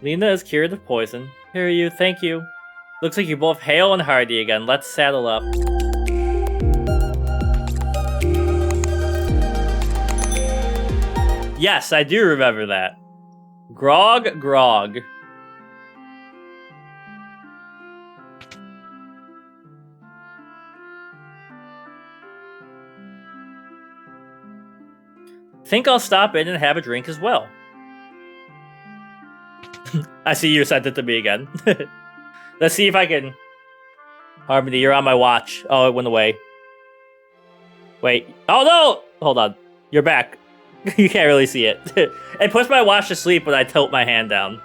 Lena is cured of poison. Here are you, thank you. Looks like you're both hale and hearty again. Let's saddle up. Yes, I do remember that. Grog, grog. Think I'll stop in and have a drink as well. I see you sent it to me again. Let's see if I can... Harmony, you're on my watch. Oh, it went away. Wait. Oh, no! Hold on. You're back. You can't really see it. It puts my watch to sleep when I tilt my hand down.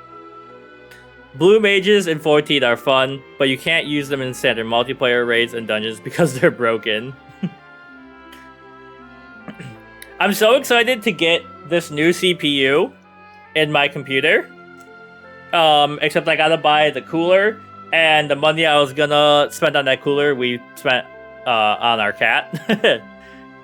Blue mages in 14 are fun, but you can't use them in standard multiplayer raids and dungeons because they're broken. I'm so excited to get this new CPU in my computer. Except I gotta buy the cooler, and the money I was gonna spend on that cooler, we spent on our cat.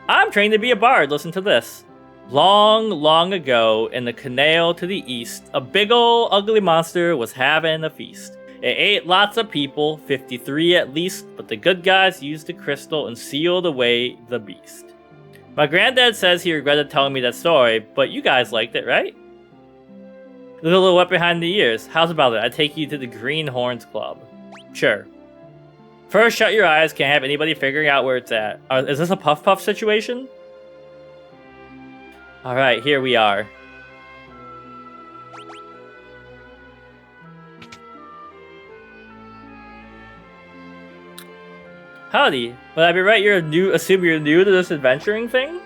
I'm trained to be a bard, listen to this. Long, long ago, in the canal to the east, a big ol' ugly monster was having a feast. It ate lots of people, 53 at least, but the good guys used the crystal and sealed away the beast. My granddad says he regretted telling me that story, but you guys liked it, right? Look a little wet behind the ears. How's about it? I take you to the Green Horns Club. Sure. First, shut your eyes. Can't have anybody figuring out where it's at. Is this a Puff Puff situation? Alright, here we are. Howdy. Would I be right? Assume you're new to this adventuring thing?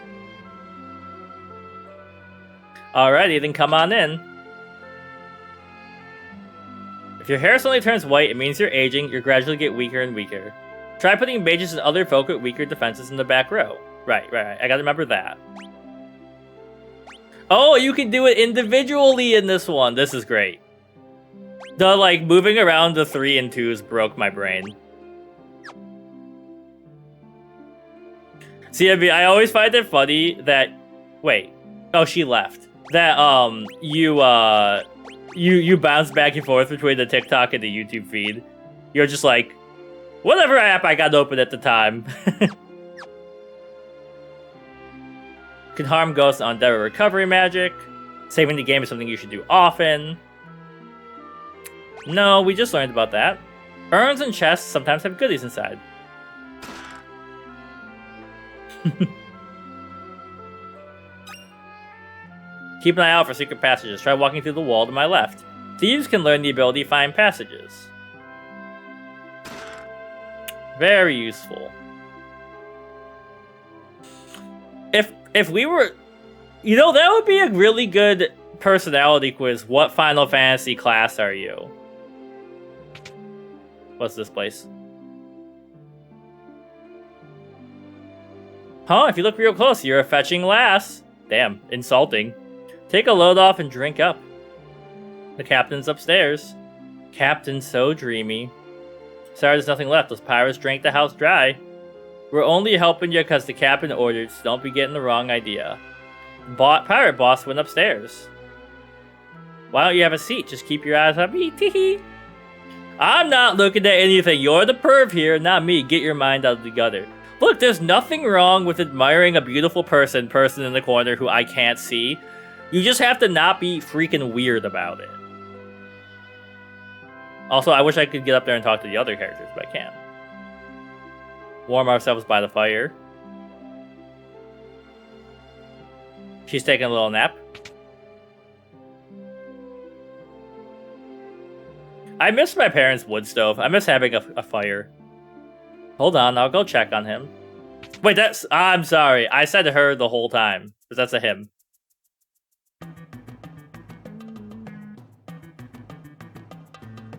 Alrighty, then come on in. If your hair suddenly turns white, it means you're aging. You gradually get weaker and weaker. Try putting mages and other folk with weaker defenses in the back row. Right. I gotta remember that. Oh, you can do it individually in this one. This is great. The, moving around the 3 and 2s broke my brain. See, I always find it funny that... Wait. Oh, she left. That, you bounce back and forth between the TikTok and the YouTube feed. You're just like, whatever app I got open at the time. Can harm ghosts on Devil Recovery Magic. Saving the game is something you should do often. No, we just learned about that. Urns and chests sometimes have goodies inside. Keep an eye out for secret passages. Try walking through the wall to my left. Thieves can learn the ability to find passages. Very useful. If we were... You know, that would be a really good personality quiz. What Final Fantasy class are you? What's this place? Huh? If you look real close, you're a fetching lass. Damn, insulting. Take a load off and drink up. The captain's upstairs. Captain's so dreamy. Sorry, there's nothing left. Those pirates drank the house dry. We're only helping you because the captain ordered, so don't be getting the wrong idea. Pirate boss went upstairs. Why don't you have a seat? Just keep your eyes on me. Tee-hee. I'm not looking at anything. You're the perv here, not me. Get your mind out of the gutter. Look, there's nothing wrong with admiring a beautiful person in the corner who I can't see. You just have to not be freaking weird about it. Also, I wish I could get up there and talk to the other characters, but I can't. Warm ourselves by the fire. She's taking a little nap. I miss my parents' wood stove. I miss having a fire. Hold on, I'll go check on him. Wait, I'm sorry. I said her the whole time. But that's a him.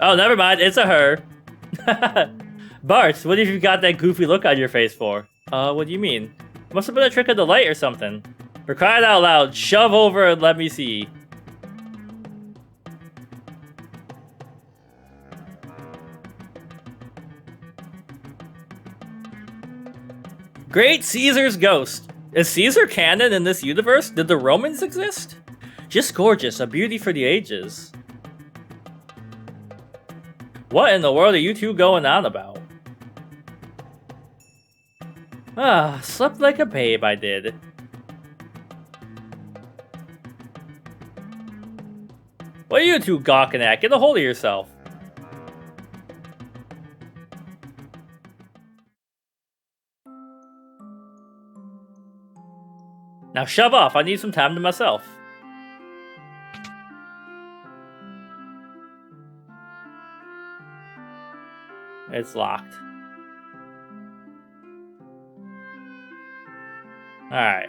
Oh, never mind. It's a her. Bart, what have you got that goofy look on your face for? What do you mean? Must have been a trick of the light or something. For crying out loud, shove over and let me see. Great Caesar's ghost. Is Caesar canon in this universe? Did the Romans exist? Just gorgeous, a beauty for the ages. What in the world are you two going on about? Ah, slept like a babe, I did. What are you two gawking at? Get a hold of yourself. Now shove off, I need some time to myself. It's locked. Alright.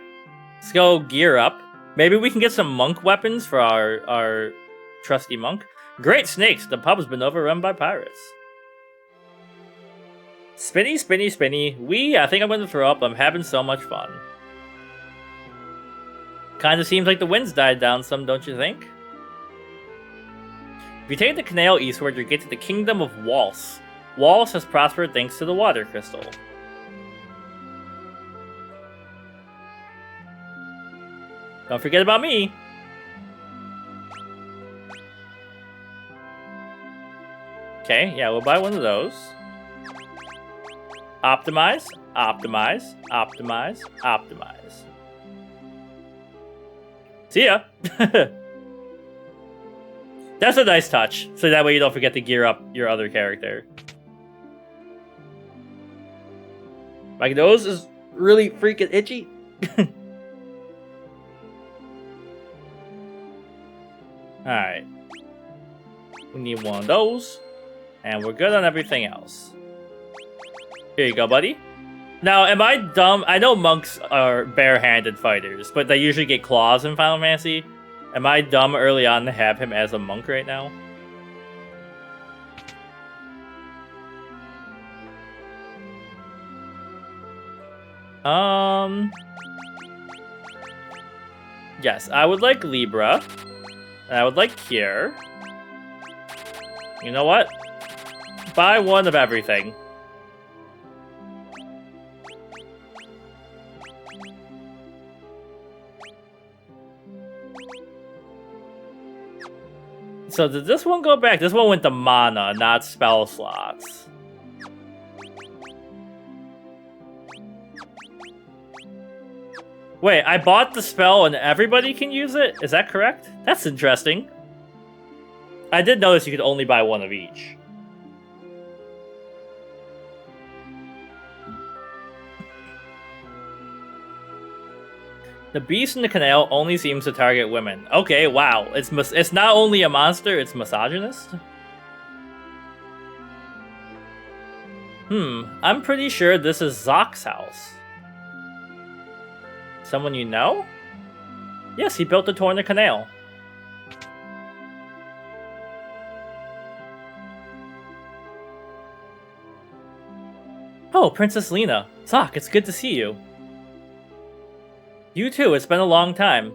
Let's go gear up. Maybe we can get some monk weapons for our trusty monk. Great snakes! The pub's been overrun by pirates. Spinny, spinny, spinny. I think I'm gonna throw up. I'm having so much fun. Kinda seems like the wind's died down some, don't you think? If you take the canal eastward, you get to the kingdom of Waltz. Waltz has prospered thanks to the water crystal. Don't forget about me. Okay, yeah, we'll buy one of those. Optimize, optimize, optimize, optimize. See ya! That's a nice touch, so that way you don't forget to gear up your other character. My nose is really freaking itchy. Alright. We need one of those. And we're good on everything else. Here you go, buddy. Now, am I dumb? I know monks are bare-handed fighters, but they usually get claws in Final Fantasy. Am I dumb early on to have him as a monk right now? Yes, I would like Libra. And I would like Cure. You know what? Buy one of everything. So did this one go back? This one went to mana, not spell slots. Wait, I bought the spell and everybody can use it? Is that correct? That's interesting. I did notice you could only buy one of each. The beast in the canal only seems to target women. Okay, wow. It's not only a monster, it's misogynist? I'm pretty sure this is Zock's house. Someone you know? Yes, he built the Torna Canal. Oh, Princess Lena. Zock, it's good to see you. You too, it's been a long time.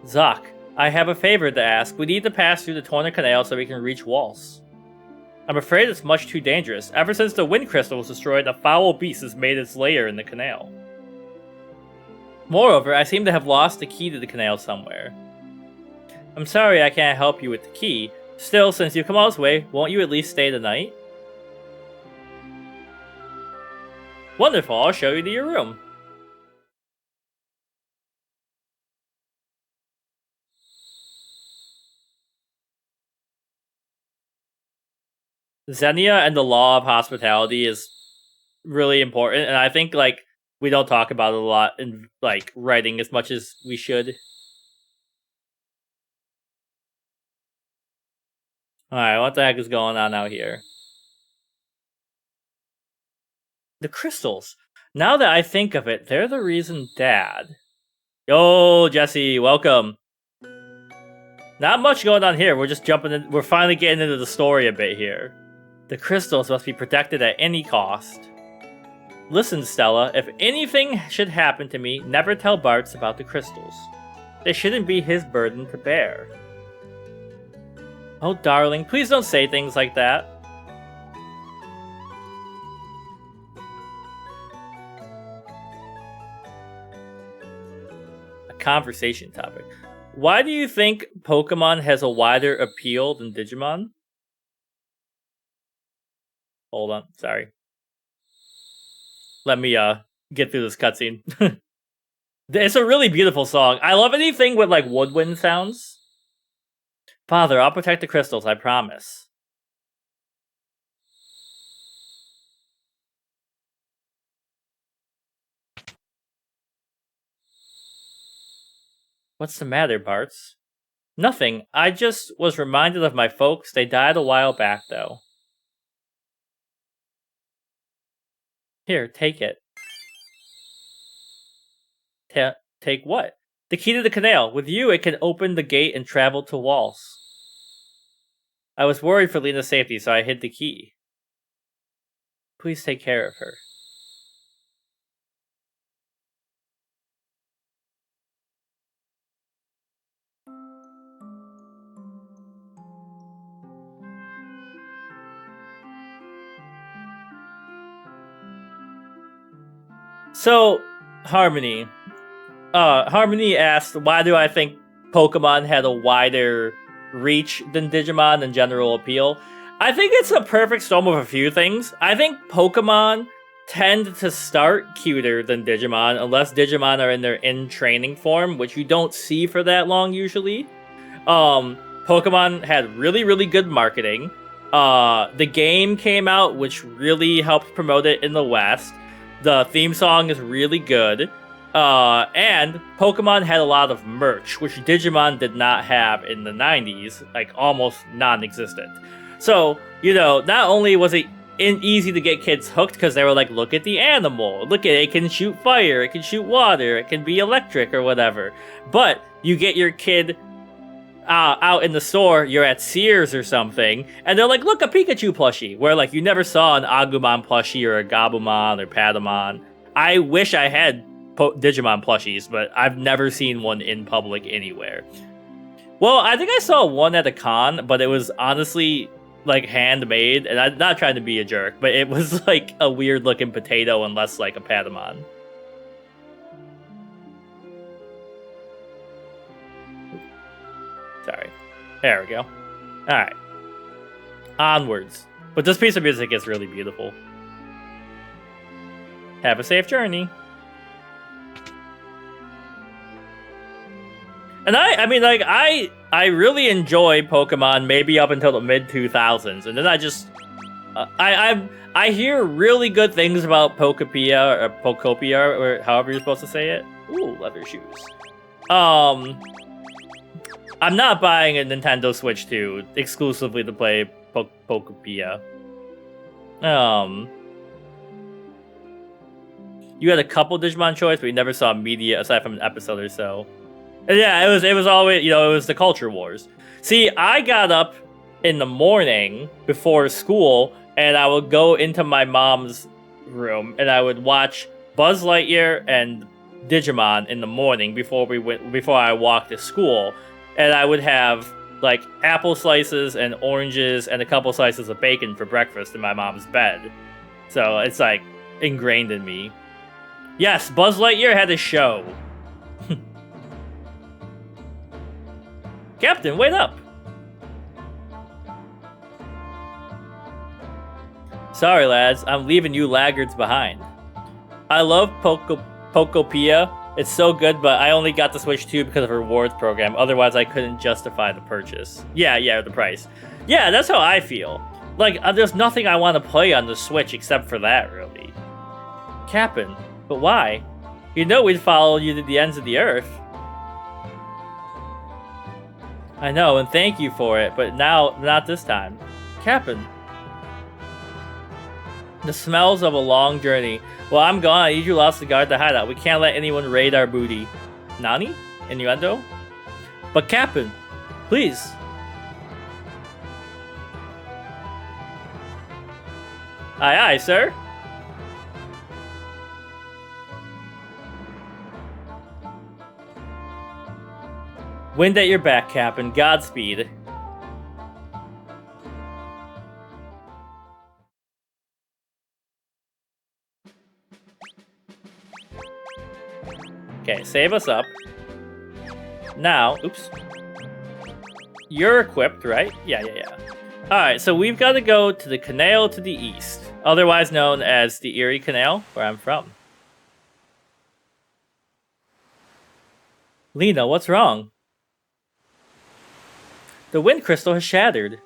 Zock, I have a favor to ask. We need to pass through the Torna Canal so we can reach Waltz. I'm afraid it's much too dangerous. Ever since the wind crystal was destroyed, a foul beast has made its lair in the canal. Moreover, I seem to have lost the key to the canal somewhere. I'm sorry I can't help you with the key. Still, since you've come all this way, won't you at least stay the night? Wonderful, I'll show you to your room. Xenia and the law of hospitality is really important, and I think, like, we don't talk about it a lot in, like, writing as much as we should. Alright, what the heck is going on out here? The crystals. Now that I think of it, they're the reason Dad... Yo, Jesse, welcome. Not much going on here, we're just jumping in, we're finally getting into the story a bit here. The crystals must be protected at any cost. Listen, Stella, if anything should happen to me, never tell Bartz about the crystals. They shouldn't be his burden to bear. Oh, darling, please don't say things like that. A conversation topic. Why do you think Pokemon has a wider appeal than Digimon? Hold on, sorry. Let me get through this cutscene. It's a really beautiful song. I love anything with like woodwind sounds. Father, I'll protect the crystals, I promise. What's the matter, Bartz? Nothing. I just was reminded of my folks. They died a while back, though. Here, take it. Take what? The key to the canal. With you, it can open the gate and travel to Walls. I was worried for Lena's safety, so I hid the key. Please take care of her. So, Harmony. Harmony asked, why do I think Pokemon had a wider reach than Digimon and general appeal? I think it's a perfect storm of a few things. I think Pokemon tend to start cuter than Digimon, unless Digimon are in their in-training form, which you don't see for that long usually. Pokemon had really, really good marketing. The game came out, which really helped promote it in the West. The theme song is really good. And Pokemon had a lot of merch, which Digimon did not have in the 90s, like almost non-existent. So, not only was it easy to get kids hooked because they were like, look at the animal, look at it, it can shoot fire, it can shoot water, it can be electric or whatever. But you get your kid out in the store, you're at Sears or something, and they're like, look, a Pikachu plushie, where like you never saw an Agumon plushie or a Gabumon or Patamon. I wish I had Digimon plushies, but I've never seen one in public anywhere. Well, I think I saw one at a con, but it was honestly like handmade, and I'm not trying to be a jerk, but it was like a weird looking potato and less like a Patamon. Sorry. There we go. Alright. Onwards. But this piece of music is really beautiful. Have a safe journey. And I really enjoy Pokemon maybe up until the mid-2000s, and then I just... I hear really good things about Pokopia, or Pokopia, or however you're supposed to say it. Ooh, leather shoes. I'm not buying a Nintendo Switch 2 exclusively to play Pokopia. You had a couple Digimon choice, but you never saw media aside from an episode or so. And yeah, it was always, it was the Culture Wars. See, I got up in the morning before school, and I would go into my mom's room, and I would watch Buzz Lightyear and Digimon in the morning before I walked to school. And I would have like apple slices and oranges and a couple slices of bacon for breakfast in my mom's bed. So it's like ingrained in me. Yes, Buzz Lightyear had a show. Captain, wait up! Sorry, lads, I'm leaving you laggards behind. I love Pokopia. It's so good, but I only got the Switch 2 because of a rewards program. Otherwise, I couldn't justify the purchase. Yeah, the price. Yeah, that's how I feel. Like, there's nothing I want to play on the Switch except for that, really. Captain, but why? You know we'd follow you to the ends of the earth. I know, and thank you for it, but now, not this time. Captain. The smells of a long journey. Well, I'm gone. I need you lots to guard the hideout. We can't let anyone raid our booty. Nani? Innuendo? But Captain, please. Aye, aye, sir. Wind at your back, Captain. Godspeed. Okay, save us up. Now, oops. You're equipped, right? Yeah. Alright, so we've got to go to the canal to the east. otherwise known as the Erie Canal, where I'm from. Lena, what's wrong? The wind crystal has shattered.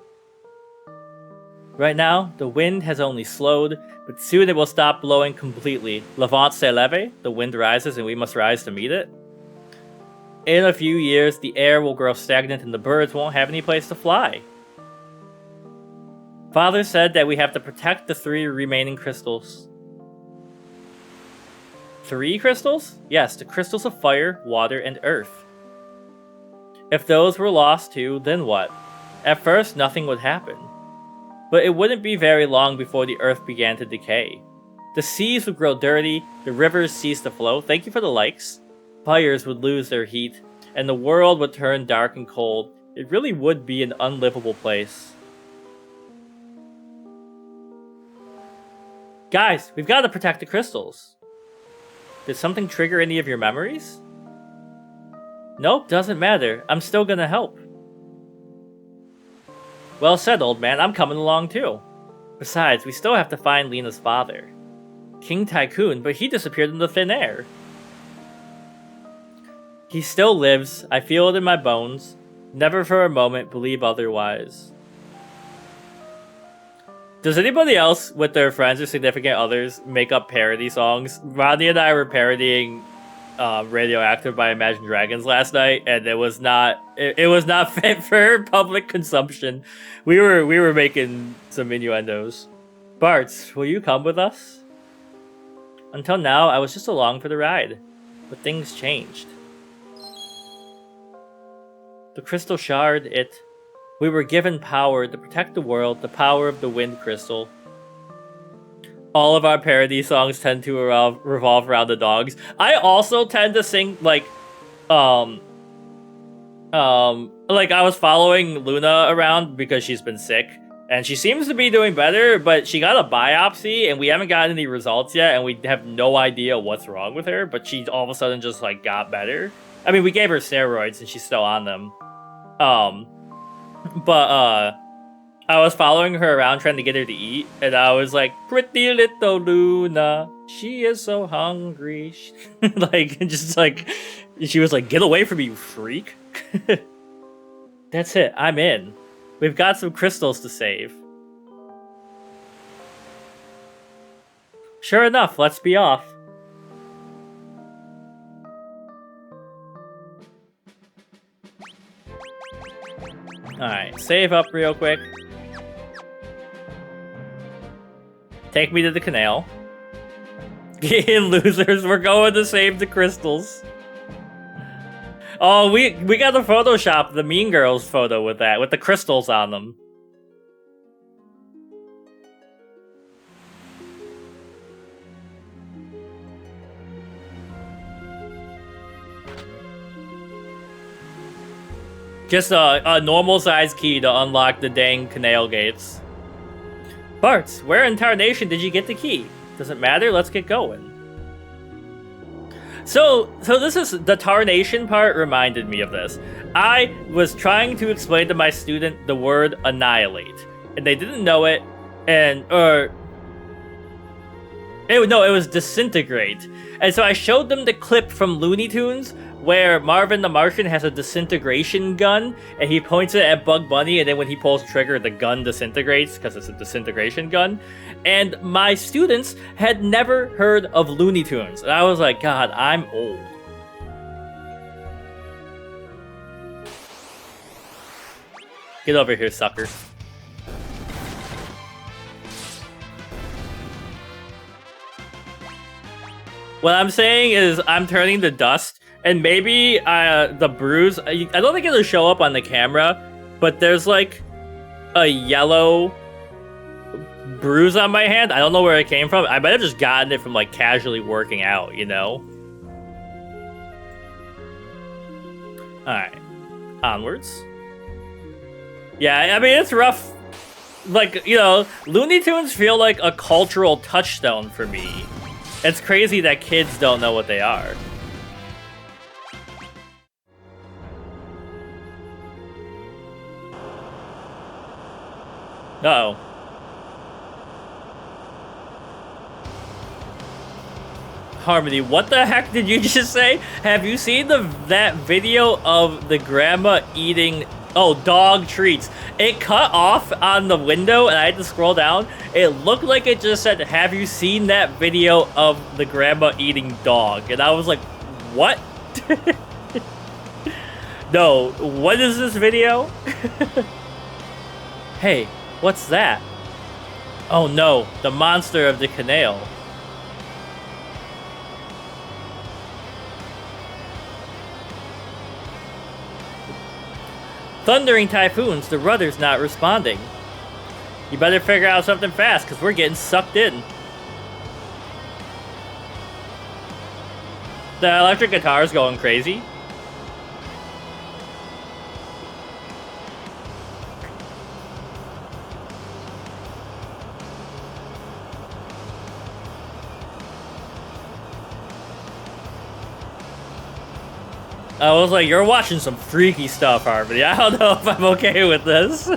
Right now, the wind has only slowed, but soon it will stop blowing completely. Levant se leve, the wind rises and we must rise to meet it. In a few years, the air will grow stagnant and the birds won't have any place to fly. Father said that we have to protect the 3 remaining crystals. 3 crystals? Yes, the crystals of fire, water, and earth. If those were lost too, then what? At first, nothing would happen. But it wouldn't be very long before the earth began to decay. The seas would grow dirty, the rivers cease to flow, thank you for the likes. Fires would lose their heat, and the world would turn dark and cold. It really would be an unlivable place. Guys, we've got to protect the crystals. Did something trigger any of your memories? Nope, doesn't matter. I'm still gonna help. Well said, old man. I'm coming along too. Besides, we still have to find Lena's father. King Tycoon, but he disappeared into thin air. He still lives. I feel it in my bones. Never for a moment believe otherwise. Does anybody else with their friends or significant others make up parody songs? Rodney and I were parodying Radioactive by Imagine Dragons last night, and it was not fit for public consumption. We were making some innuendos. Bartz, will you come with us? Until now, I was just along for the ride, but things changed. The crystal shard, we were given power to protect the world, the power of the wind crystal. All of our parody songs tend to revolve around the dogs. I also tend to sing like I was following Luna around because she's been sick and she seems to be doing better, but she got a biopsy and we haven't gotten any results yet and we have no idea what's wrong with her, but she all of a sudden just like got better. I mean, we gave her steroids and she's still on them. But I was following her around trying to get her to eat, and I was like, pretty little Luna, she is so hungry. She was like, get away from me, you freak. That's it, I'm in. We've got some crystals to save. Sure enough, let's be off. Alright, save up real quick. Take me to the canal. Losers, we're going to save the crystals. Oh, we got to Photoshop the Mean Girls photo with that, with the crystals on them. Just a normal size key to unlock the dang canal gates. Bartz, where in tarnation did you get the key? Doesn't matter, let's get going. So this is, the tarnation part reminded me of this. I was trying to explain to my student the word annihilate, and they didn't know it, it was disintegrate. And so I showed them the clip from Looney Tunes where Marvin the Martian has a disintegration gun, and he points it at Bug Bunny, and then when he pulls trigger, the gun disintegrates, because it's a disintegration gun. And my students had never heard of Looney Tunes, and I was like, God, I'm old. Get over here, sucker. What I'm saying is, I'm turning to dust, and maybe the bruise, I don't think it'll show up on the camera, but there's like a yellow bruise on my hand. I don't know where it came from. I might have just gotten it from like casually working out, you know? Alright. Onwards. Yeah, I mean, it's rough. Like, you know, Looney Tunes feel like a cultural touchstone for me. It's crazy that kids don't know what they are. Uh-oh. Harmony, what the heck did you just say? Have you seen that video of the grandma eating dog treats? It cut off on the window and I had to scroll down. It looked like it just said, have you seen that video of the grandma eating dog? And I was like, what? No, what is this video? Hey, what's that? Oh no, the monster of the canal. Thundering typhoons, the rudder's not responding. You better figure out something fast, because we're getting sucked in. The electric guitar's going crazy. I was like, you're watching some freaky stuff, Harmony. I don't know if I'm okay with this.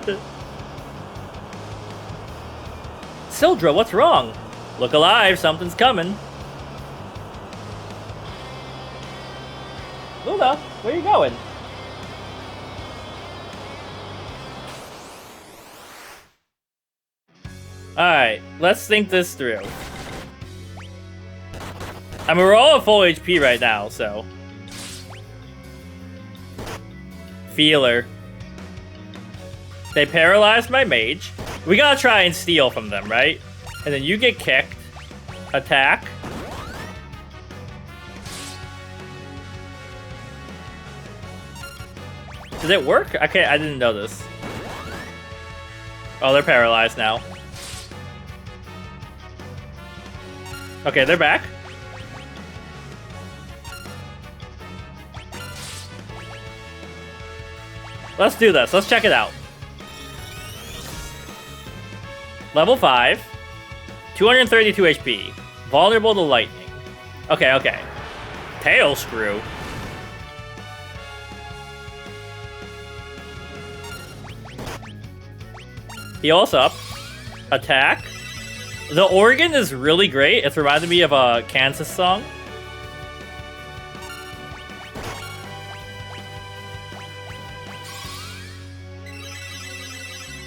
Sildra, what's wrong? Look alive, something's coming. Luna, where are you going? Alright, let's think this through. I mean, we're all at full HP right now, so... Feeler. They paralyzed my mage. We gotta try and steal from them, right? And then you get kicked. Attack. Did it work? I didn't know this. Oh, they're paralyzed now. Okay, they're back. Let's do this. Let's check it out. Level 5. 232 HP. Vulnerable to lightning. Okay, okay. Tail screw. Heal us up. Attack. The organ is really great. It's reminded me of a Kansas song.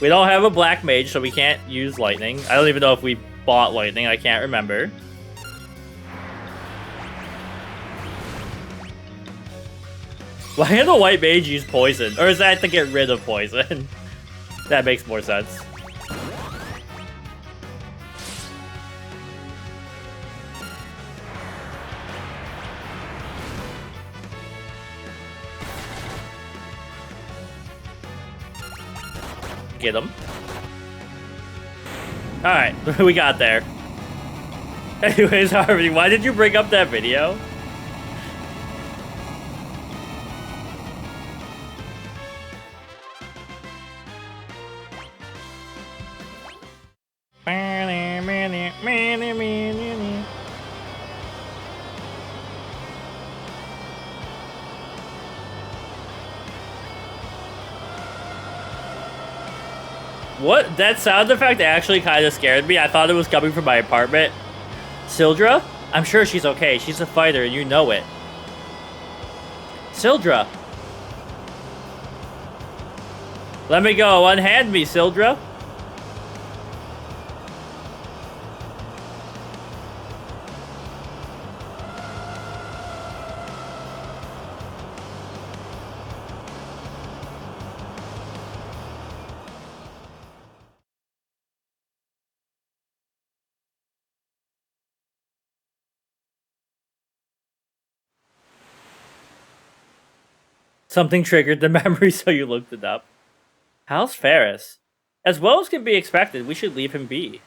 We don't have a black mage, so we can't use lightning. I don't even know if we bought lightning. I can't remember. Why did the white mage use poison? Or is that to get rid of poison? That makes more sense. Get him. Alright, we got there. Anyways, Harvey, why did you bring up that video? What? That sound effect actually kind of scared me. I thought it was coming from my apartment. Sildra? I'm sure she's okay. She's a fighter and you know it. Sildra. Let me go. Unhand me, Sildra. Something triggered the memory, so you looked it up. How's Ferris? As well as can be expected, we should leave him be.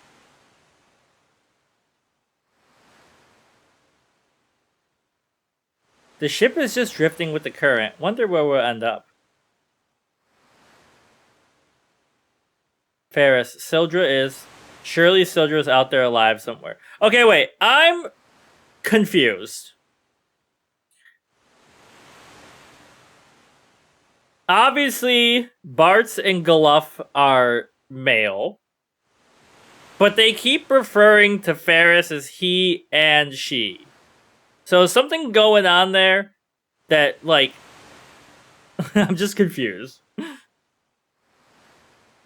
The ship is just drifting with the current. Wonder where we'll end up. Ferris, Sildra is... Surely Sildra's out there alive somewhere. Okay, wait. I'm confused. Obviously, Bartz and Galuff are male. But they keep referring to Ferris as he and she. So something going on there that, like, I'm just confused.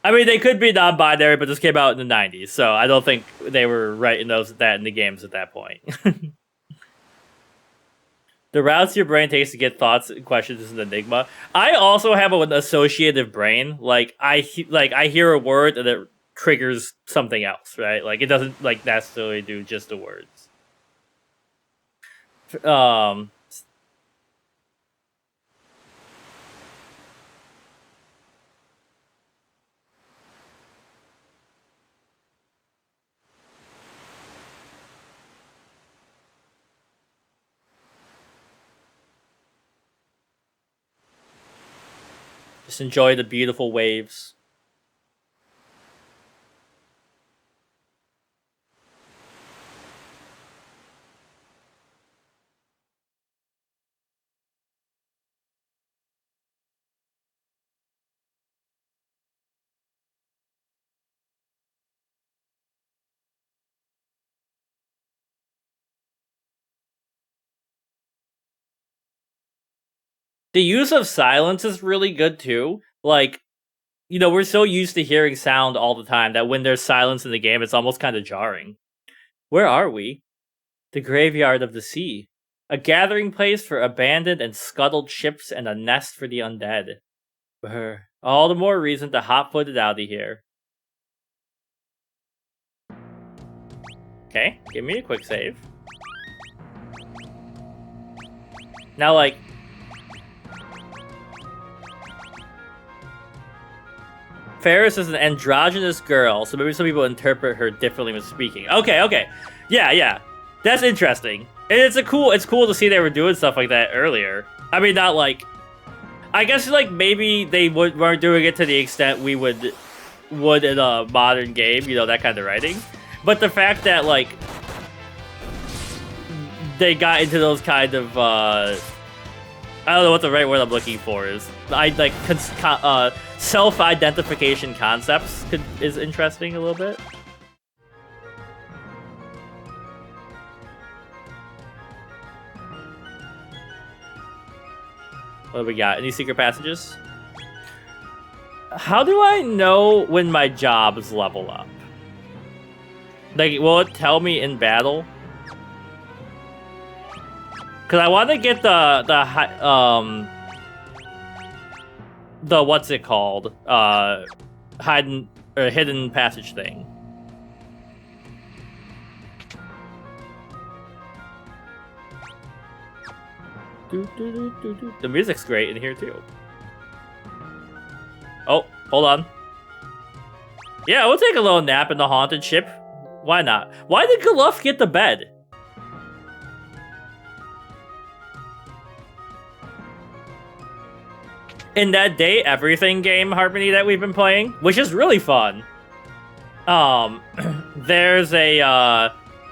I mean, they could be non-binary, but this came out in the 90s, so I don't think they were writing that in the games at that point. The routes your brain takes to get thoughts and questions is an enigma. I also have an associative brain. Like I hear a word and it triggers something else, right? Like it doesn't like necessarily do just the words. Just enjoy the beautiful waves. The use of silence is really good too. Like, you know, we're so used to hearing sound all the time that when there's silence in the game, it's almost kind of jarring. Where are we? The graveyard of the sea. A gathering place for abandoned and scuttled ships and a nest for the undead. Brr. All the more reason to hot-foot it out of here. Okay, give me a quick save. Now, like... Ferris is an androgynous girl, so maybe some people interpret her differently when speaking. Okay. Yeah. That's interesting. And it's cool to see they were doing stuff like that earlier. I mean, not like... I guess, like, maybe they weren't doing it to the extent we would in a modern game, you know, that kind of writing. But the fact that, like, they got into those kind of, I don't know what the right word I'm looking for is. Self-identification concepts is interesting a little bit. What do we got? Any secret passages? How do I know when my jobs level up? Like, will it tell me in battle? Because I want to get the what's it called? Hidden passage thing. The music's great in here too. Oh, hold on. Yeah, we'll take a little nap in the haunted ship. Why not? Why did Galuf get the bed? In that Day Everything game Harmony that we've been playing, which is really fun. There's a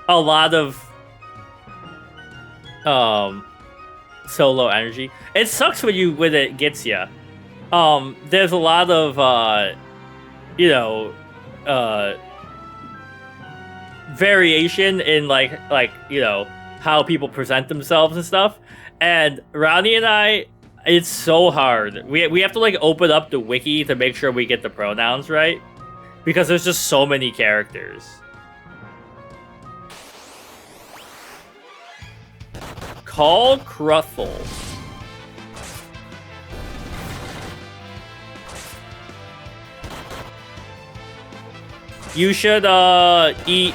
lot of solo energy. It sucks when it gets you. There's a lot of variation in like how people present themselves and stuff. And Ronnie and I, it's so hard. We have to like open up the wiki to make sure we get the pronouns right, because there's just so many characters. Call Cruffle. You should eat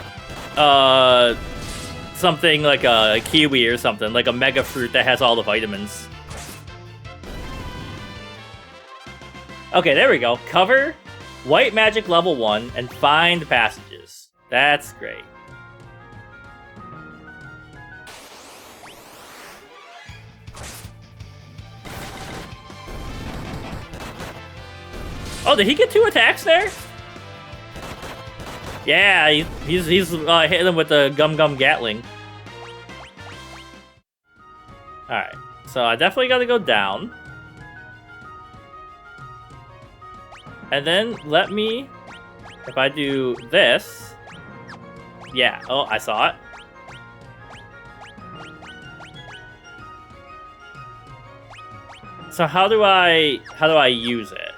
something like a kiwi or something, like a mega fruit that has all the vitamins. Okay, there we go. Cover White Magic level 1 and find passages. That's great. Oh, did he get 2 attacks there? Yeah, he's hitting him with the Gum Gatling. Alright, so I definitely gotta go down. And then let me, if I do this, yeah, oh, I saw it. So how do I use it?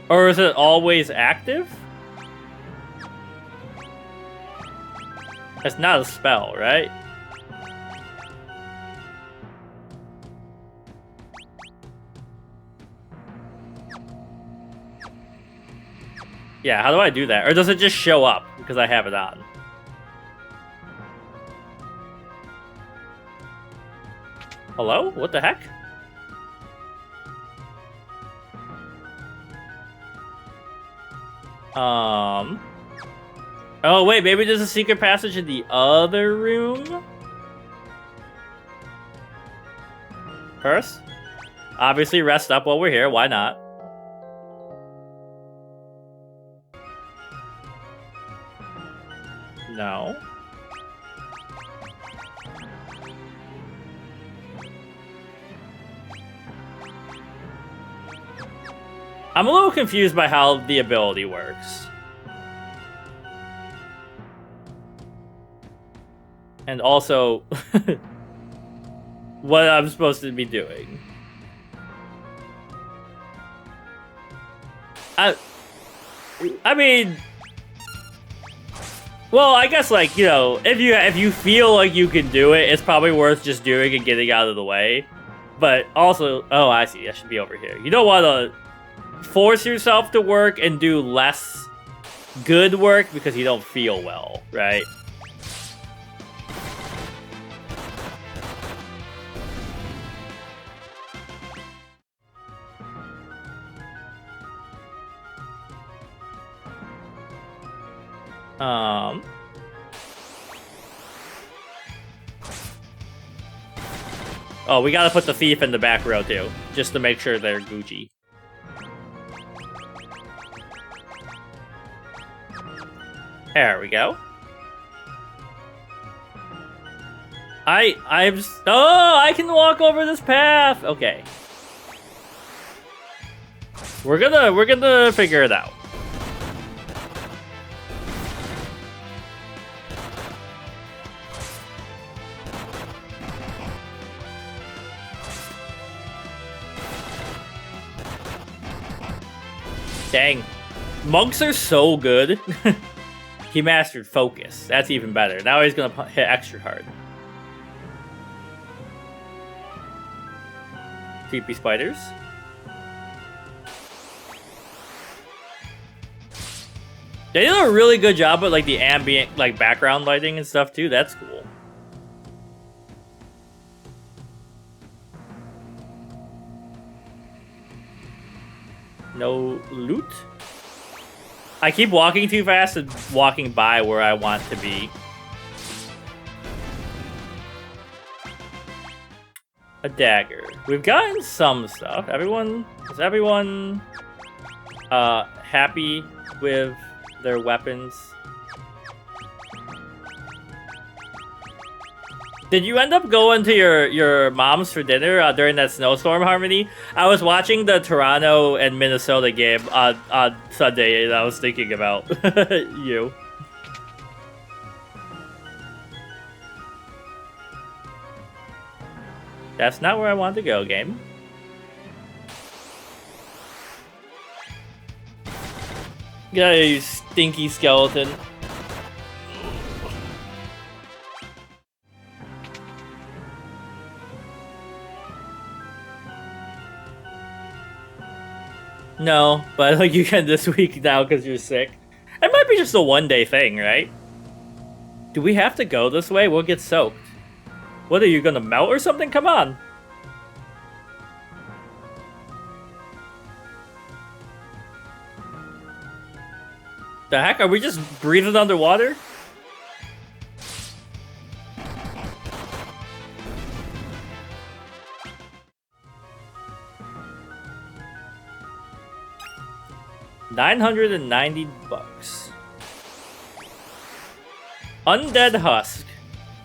Or is it always active? It's not a spell, right? Yeah, how do I do that? Or does it just show up because I have it on? Hello? What the heck? Oh, wait, maybe there's a secret passage in the other room? First, obviously rest up while we're here. Why not? No. I'm a little confused by how the ability works. And also, what I'm supposed to be doing. I mean, well, I guess, like, you know, if you feel like you can do it, it's probably worth just doing and getting out of the way. But also, oh, I see, I should be over here. You don't want to force yourself to work and do less good work because you don't feel well, right? Oh, we gotta put the thief in the back row too, just to make sure they're Gucci. There we go. Oh, I can walk over this path. Okay. We're gonna figure it out. Dang. Monks are so good. He mastered focus. That's even better. Now he's gonna hit extra hard. Creepy spiders. They did a really good job with, like, the ambient, like, background lighting and stuff too. That's cool. No loot? I keep walking too fast and walking by where I want to be. A dagger. We've gotten some stuff. Is everyone happy with their weapons? Did you end up going to your mom's for dinner during that snowstorm, Harmony? I was watching the Toronto and Minnesota game on Sunday, and I was thinking about you. That's not where I want to go, game. Get out of here, you stinky skeleton. No, but like you can this week now because you're sick. It might be just a one-day thing, right? Do we have to go this way? We'll get soaked. What, are you gonna melt or something? Come on. The heck? Are we just breathing underwater? $990. Undead Husk.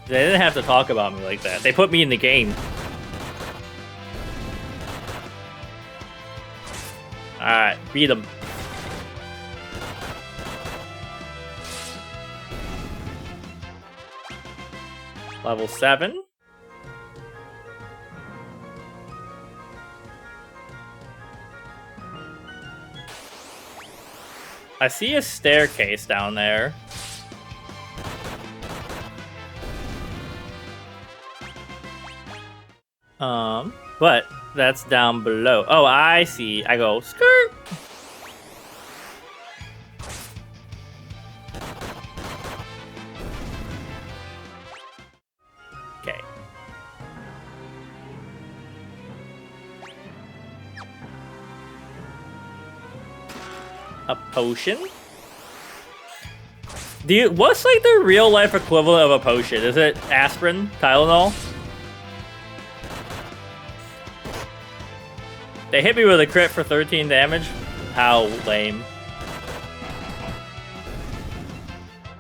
They didn't have to talk about me like that. They put me in the game. Alright, beat them. Level 7. I see a staircase down there. But that's down below. Oh, I see. I go skirt. Okay. A potion? What's like the real life equivalent of a potion? Is it aspirin? Tylenol? They hit me with a crit for 13 damage? How lame.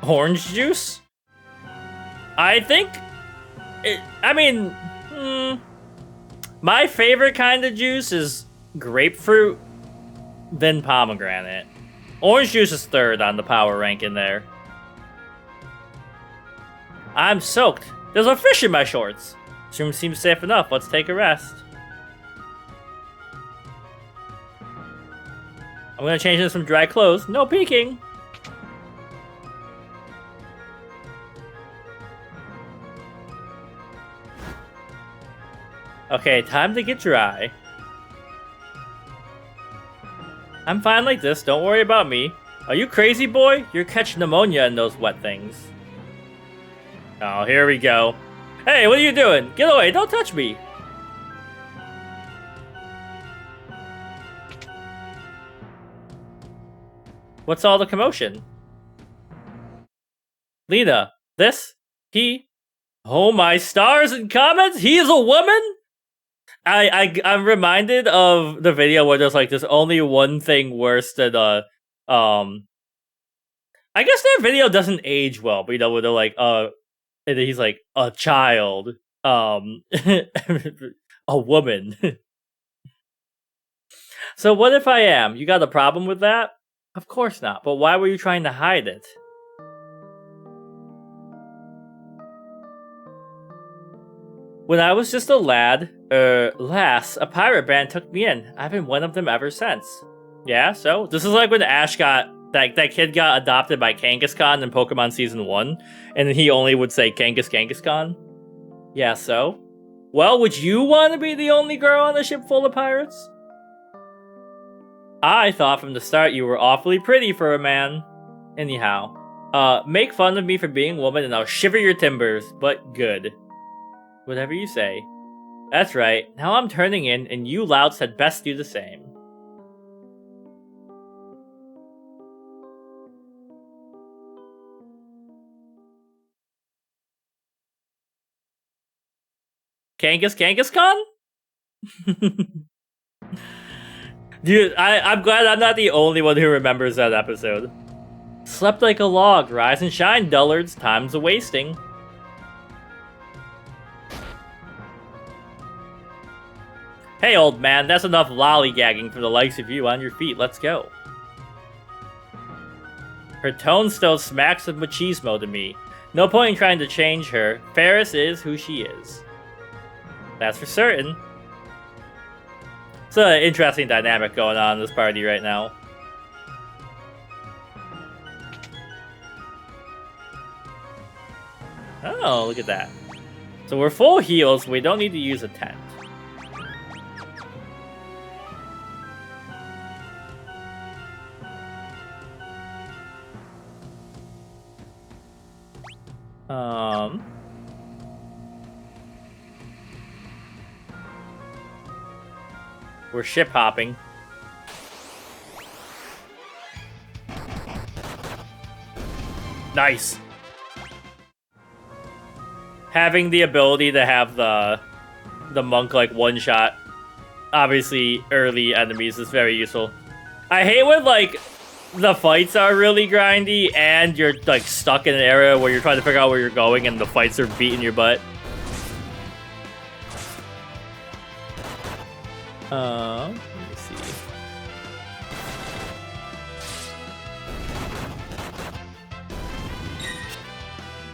Orange juice? I think... my favorite kind of juice is grapefruit, then pomegranate. Orange juice is third on the power rank in there. I'm soaked. There's a fish in my shorts. This room seems safe enough. Let's take a rest. I'm gonna change into some dry clothes. No peeking. Okay, time to get dry. I'm fine like this. Don't worry about me. Are you crazy, boy? You're catching pneumonia in those wet things. Oh, here we go. Hey, what are you doing? Get away. Don't touch me. What's all the commotion? Lena, this? He? Oh my stars and comments! He is a woman? I'm reminded of the video where there's only one thing worse than I guess that video doesn't age well, but where they're like, and he's like, a child. A woman. So what if I am? You got a problem with that? Of course not, but why were you trying to hide it? When I was just a lass, a pirate band took me in. I've been one of them ever since. Yeah, so? This is like when Ash that kid got adopted by Kangaskhan in Pokemon Season 1, and he only would say Kangaskhan. Yeah, so? Well, would you want to be the only girl on a ship full of pirates? I thought from the start you were awfully pretty for a man. Anyhow, make fun of me for being a woman and I'll shiver your timbers, but good. Whatever you say. That's right, now I'm turning in and you louts had best do the same. Kangaskhan? Dude, I'm glad I'm not the only one who remembers that episode. Slept like a log, rise and shine, dullards, time's a-wasting. Hey old man, that's enough lollygagging from the likes of you on your feet, let's go. Her tone still smacks of machismo to me. No point in trying to change her, Ferris is who she is. That's for certain. It's an interesting dynamic going on in this party right now. Oh, look at that. So we're full heals, we don't need to use a tent. We're ship hopping. Nice. Having the ability to have the monk like one shot, obviously early enemies, is very useful. I hate when like the fights are really grindy and you're like stuck in an area where you're trying to figure out where you're going and the fights are beating your butt. Let me see.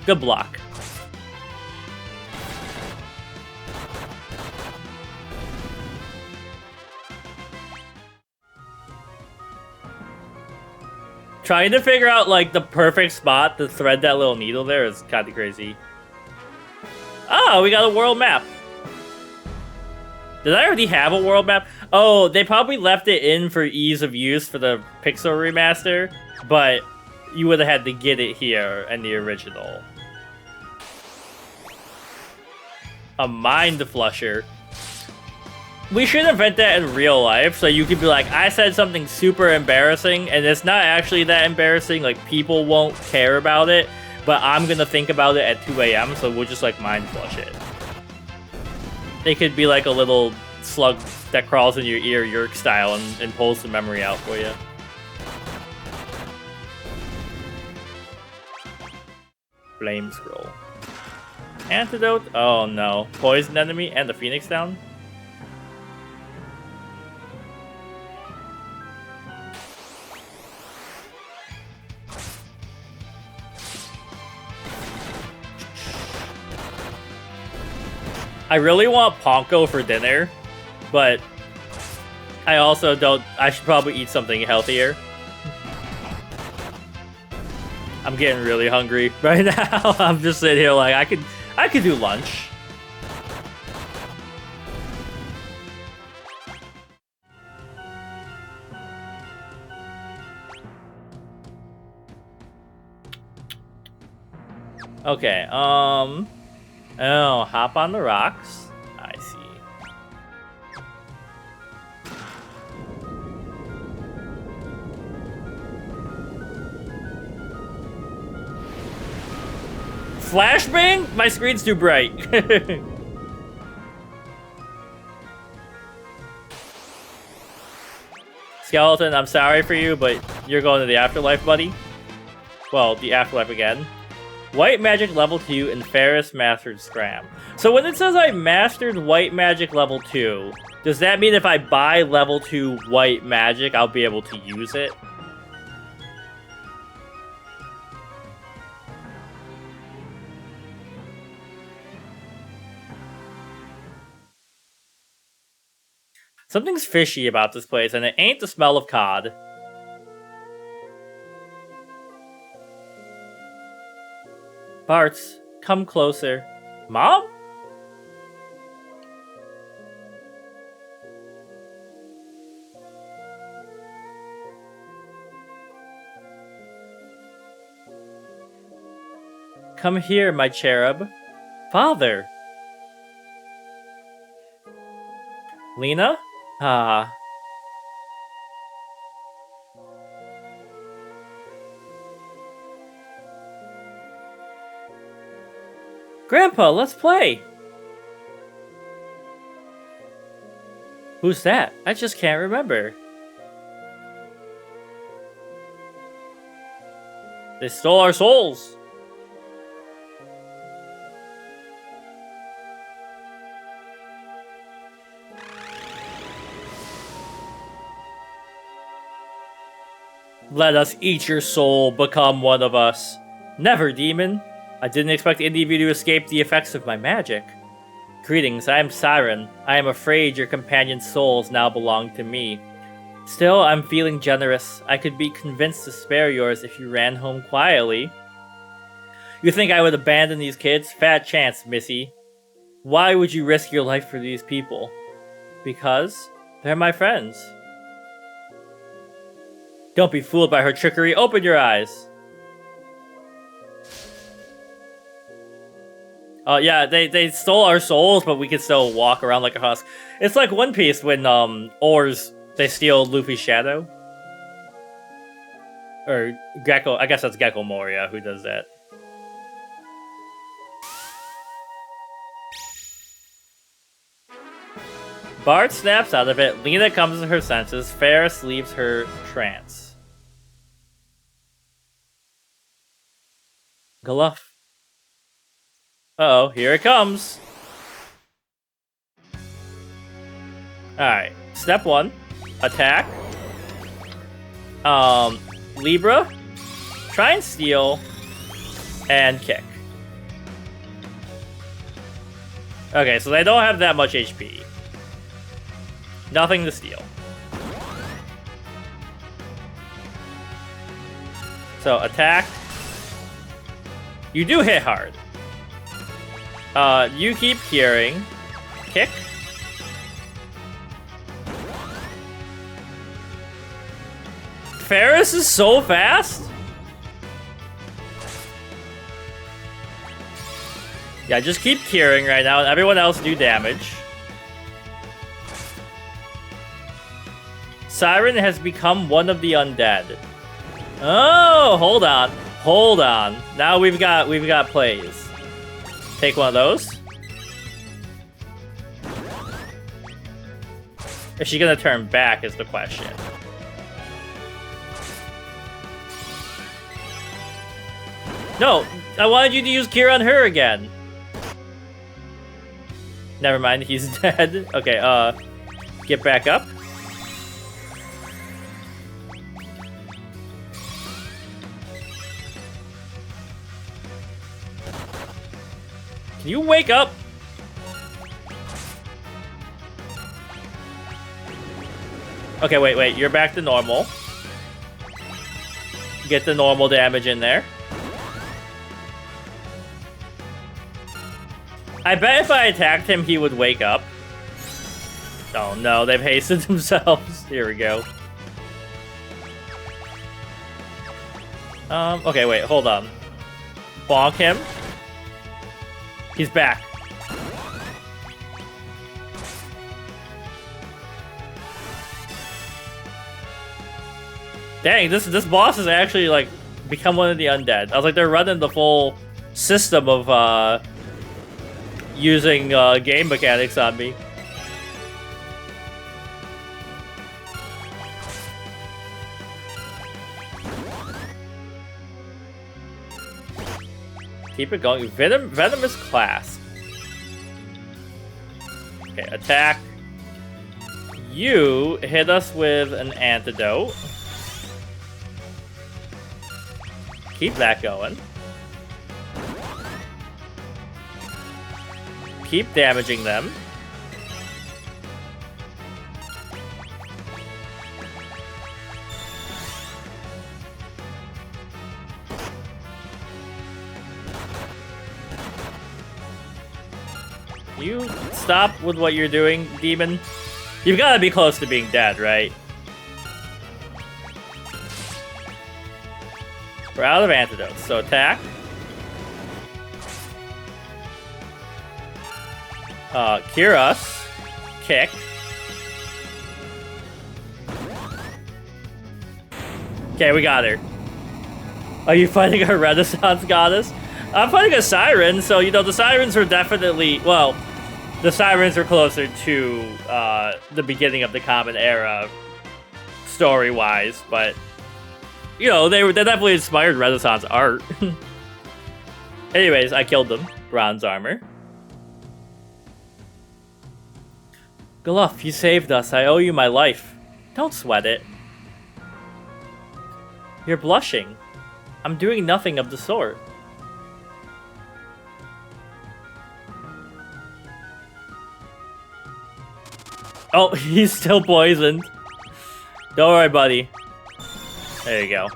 Good block. Trying to figure out, like, the perfect spot to thread that little needle there is kind of crazy. Oh, we got a world map. Did I already have a world map? Oh, they probably left it in for ease of use for the Pixel remaster, but you would have had to get it here in the original. A mind flusher. We should invent that in real life, so you could be like, I said something super embarrassing, and it's not actually that embarrassing, like, people won't care about it, but I'm gonna think about it at 2 AM, so we'll just, like, mind flush it. It could be like a little slug that crawls in your ear, Yerk style, and pulls the memory out for you. Flame scroll. Antidote? Oh no. Poison enemy and the Phoenix down? I really want Ponko for dinner, but I also don't. I should probably eat something healthier. I'm getting really hungry right now. I'm just sitting here like I could do lunch. Okay, oh, hop on the rocks. I see. Flashbang? My screen's too bright. Skeleton, I'm sorry for you, but you're going to the afterlife, buddy. Well, the afterlife again. White Magic level 2 and Ferris mastered Scram. So when it says I mastered White Magic level 2, does that mean if I buy level 2 White Magic, I'll be able to use it? Something's fishy about this place, and it ain't the smell of cod. Bartz, come closer. Mom? Come here, my cherub. Father! Lena? Ah. Grandpa, let's play! Who's that? I just can't remember. They stole our souls! Let us eat your soul, become one of us. Never, demon. I didn't expect any of you to escape the effects of my magic. Greetings, I am Siren. I am afraid your companion's souls now belong to me. Still, I'm feeling generous. I could be convinced to spare yours if you ran home quietly. You think I would abandon these kids? Fat chance, missy. Why would you risk your life for these people? Because they're my friends. Don't be fooled by her trickery. Open your eyes. Oh yeah, they stole our souls, but we can still walk around like a husk. It's like One Piece when Oars they steal Luffy's shadow. Or Gecko, I guess that's Gecko Moria who does that. Bart snaps out of it, Lena comes to her senses, Ferris leaves her trance. Gluff. Uh-oh, here it comes. Alright, step 1. Attack. Libra. Try and steal. And kick. Okay, so they don't have that much HP. Nothing to steal. So attack. You do hit hard. You keep curing. Kick. Ferris is so fast? Yeah, just keep curing right now and everyone else do damage. Siren has become one of the undead. Oh, hold on. Hold on. Now we've got plays. Take one of those. Is she gonna turn back is the question. No, I wanted you to use Cure on her again. Never mind, he's dead. Okay, get back up. Can you wake up? Okay, wait, you're back to normal. Get the normal damage in there. I bet if I attacked him, he would wake up. Oh no, they've hastened themselves. Here we go. Okay, wait, hold on. Bonk him. He's back. Dang, this boss has actually, like, become one of the undead. I was like, they're running the full system of, using, game mechanics on me. Keep it going. Venomous Clasp. Okay, attack. You hit us with an antidote. Keep that going. Keep damaging them. You stop with what you're doing, demon. You've got to be close to being dead, right? We're out of antidotes, so attack. Cure us. Kick. Okay, we got her. Are you fighting a Renaissance goddess? I'm fighting a Siren, so, you know, the Sirens were definitely... Well, the Sirens were closer to the beginning of the Common Era, story-wise, but... You know, they definitely inspired Renaissance art. Anyways, I killed them. Bronze armor. Gluff, you saved us. I owe you my life. Don't sweat it. You're blushing. I'm doing nothing of the sort. Oh, he's still poisoned. Don't worry, buddy. There you go.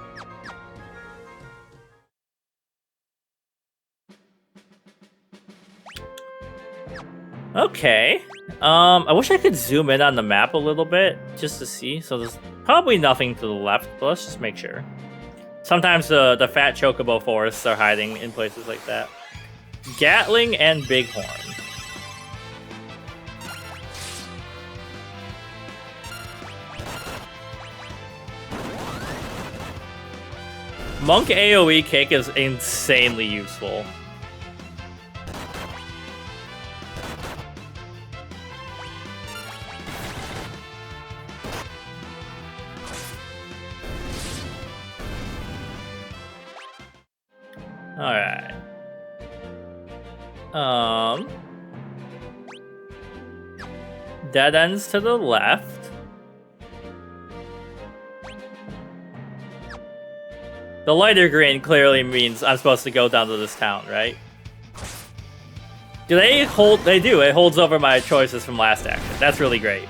Okay. I wish I could zoom in on the map a little bit just to see. So there's probably nothing to the left, but let's just make sure. Sometimes the fat chocobo forests are hiding in places like that. Gatling and Bighorn. Monk AoE kick is insanely useful. Alright. Dead ends to the left. The lighter green clearly means I'm supposed to go down to this town, right? Do they hold? They do. It holds over my choices from last action. That's really great.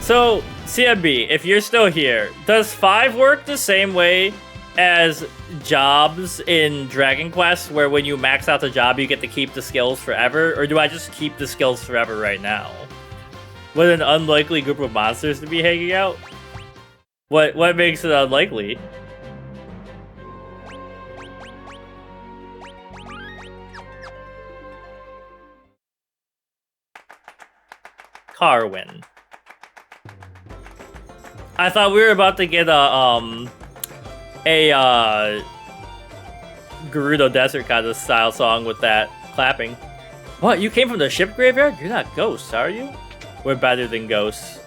So, CMB, if you're still here, does 5 work the same way as jobs in Dragon Quest, where when you max out the job, you get to keep the skills forever? Or do I just keep the skills forever right now? With an unlikely group of monsters to be hanging out? What makes it unlikely? Carwen. I thought we were about to get a Gerudo Desert kind of style song with that clapping. What? You came from the ship graveyard? You're not ghosts, are you? We're better than ghosts.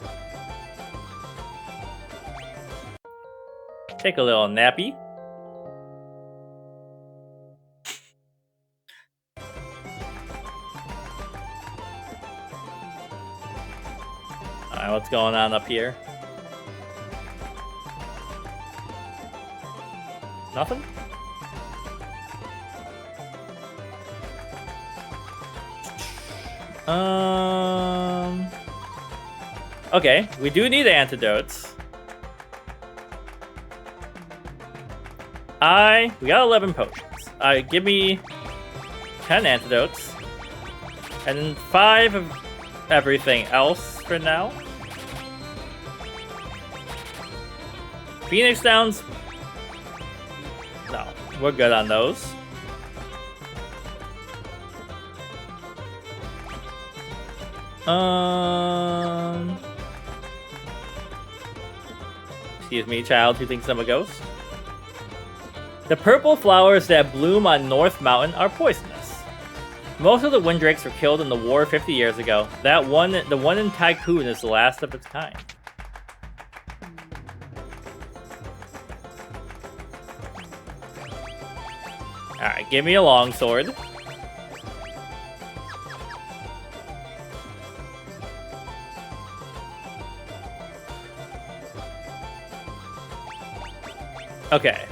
Take a little nappy. Alright, what's going on up here? Nothing? Okay, we do need antidotes. We got 11 potions. Give me 10 antidotes. And then 5 of everything else for now. Phoenix Downs. No, we're good on those. Excuse me, child who thinks I'm a ghost. The purple flowers that bloom on North Mountain are poisonous. Most of the Windrakes were killed in the war 50 years ago. The one in Tycoon is the last of its kind. Alright, give me a longsword. Okay,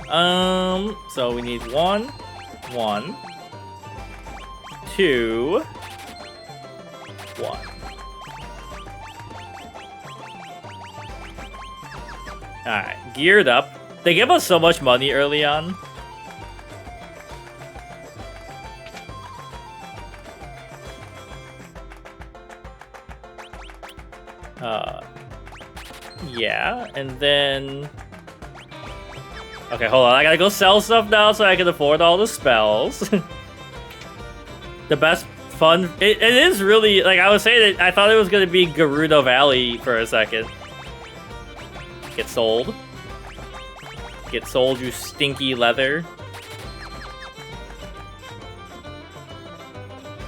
so we need 1, 2, 1. Alright, geared up. They give us so much money early on. Yeah, and then... Okay, hold on. I gotta go sell stuff now so I can afford all the spells. The best fun... It is really... Like, I was saying that I thought it was gonna be Gerudo Valley for a second. Get sold. Get sold, you stinky leather.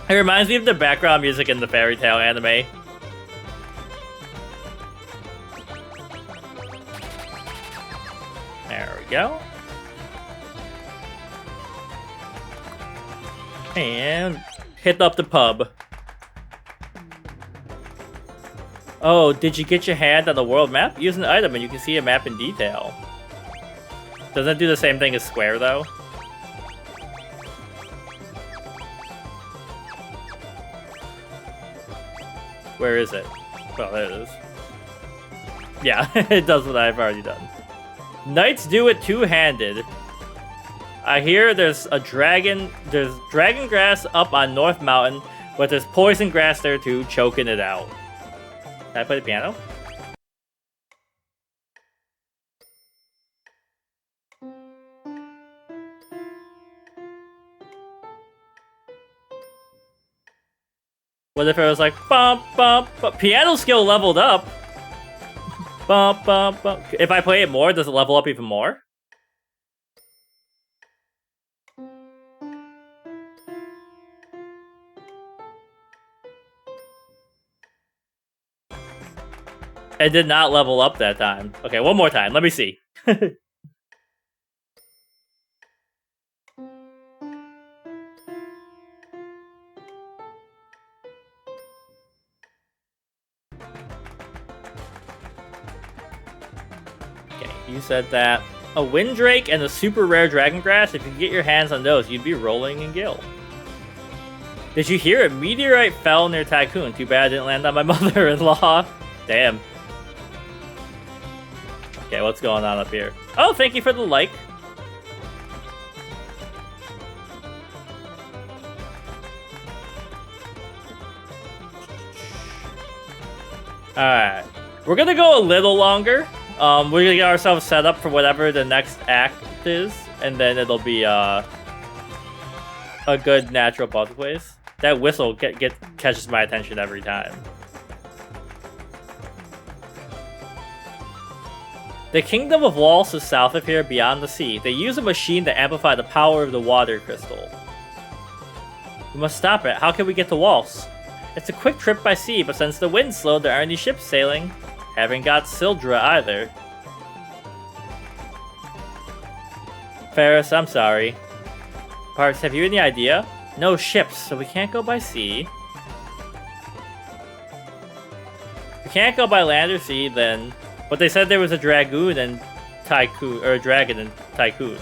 It reminds me of the background music in the Fairy Tail anime. There we go. And hit up the pub. Oh, did you get your hand on the world map? Use an item and you can see a map in detail. Doesn't it do the same thing as Square, though? Where is it? Oh, there it is. Yeah, it does what I've already done. Knights do it two-handed. I hear there's dragon grass up on North Mountain, but there's poison grass there too, choking it out. Can I play the piano? What if it was like bump bump bump? Piano skill leveled up. Bump bump bump. If I play it more, does it level up even more? It did not level up that time. Okay, one more time. Let me see. Okay, you said that. A Windrake and a super rare Dragon Grass, if you could get your hands on those, you'd be rolling in gil. Did you hear a meteorite fell near Tycoon? Too bad it didn't land on my mother-in-law. Damn. Okay, what's going on up here? Oh, thank you for the like. Alright. We're gonna go a little longer. We're gonna get ourselves set up for whatever the next act is, and then it'll be a good natural pathways. That whistle catches my attention every time. The Kingdom of Walls is south of here, beyond the sea. They use a machine to amplify the power of the water crystal. We must stop it. How can we get to Walls? It's a quick trip by sea, but since the wind's slow, there aren't any ships sailing. Haven't got Sildra either. Ferris, I'm sorry. Parts, have you any idea? No ships, so we can't go by sea. We can't go by land or sea, then. But they said there was a dragoon and tycoon, or a dragon and tycoon.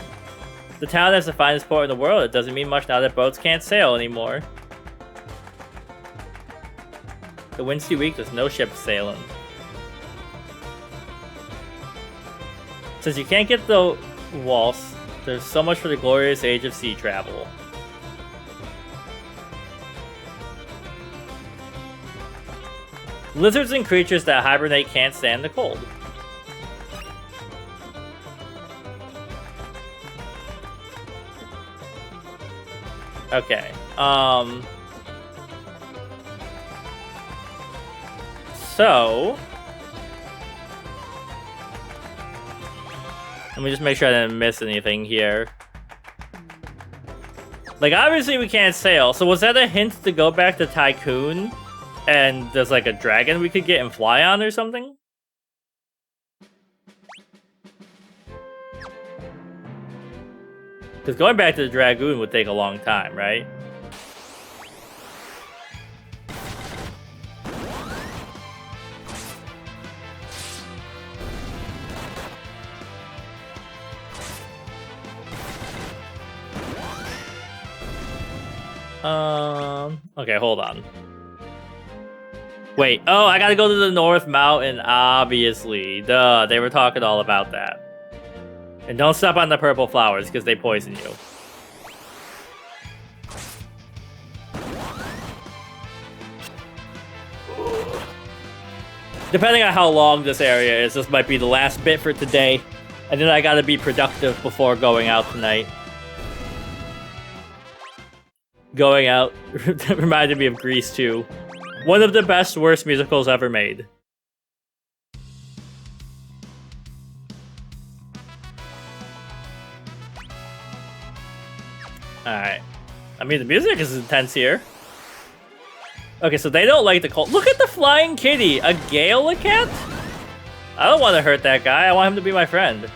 The town has the finest port in the world. It doesn't mean much now that boats can't sail anymore. The wind's too weak. There's no ships sailing. Since you can't get the waltz, there's so much for the glorious age of sea travel. Lizards and creatures that hibernate can't stand the cold. Okay, so let me just make sure I didn't miss anything here. Like, obviously we can't sail, so was that a hint to go back to Tycoon? And there's like a dragon we could get and fly on or something? Because going back to the Dragoon would take a long time, right? Okay, hold on. Wait, oh, I gotta go to the North Mountain, obviously. Duh, they were talking all about that. And don't step on the purple flowers, because they poison you. Depending on how long this area is, this might be the last bit for today. And then I gotta be productive before going out tonight. Going out reminded me of Grease 2. One of the best, worst musicals ever made. Alright. I mean, the music is intense here. Okay, so they don't like the cold. Look at the flying kitty! A Gale-a-cat? I don't want to hurt that guy. I want him to be my friend.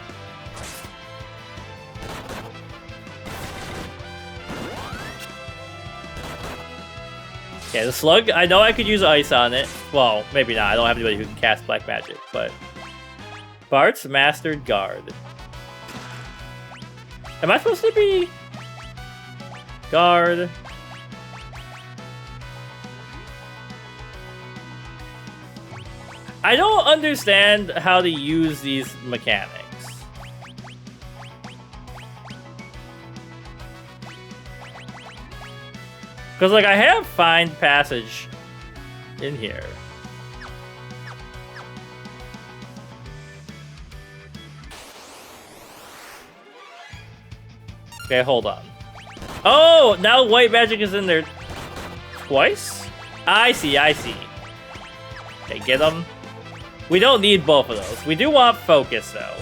Okay, the slug, I know I could use ice on it. Well, maybe not. I don't have anybody who can cast black magic, but... Bart's Mastered Guard. Am I supposed to be... Guard? I don't understand how to use these mechanics. Because, like, I have Find Passage in here. Okay, hold on. Oh, now white magic is in there twice? I see, I see. Okay, get them. We don't need both of those. We do want focus, though.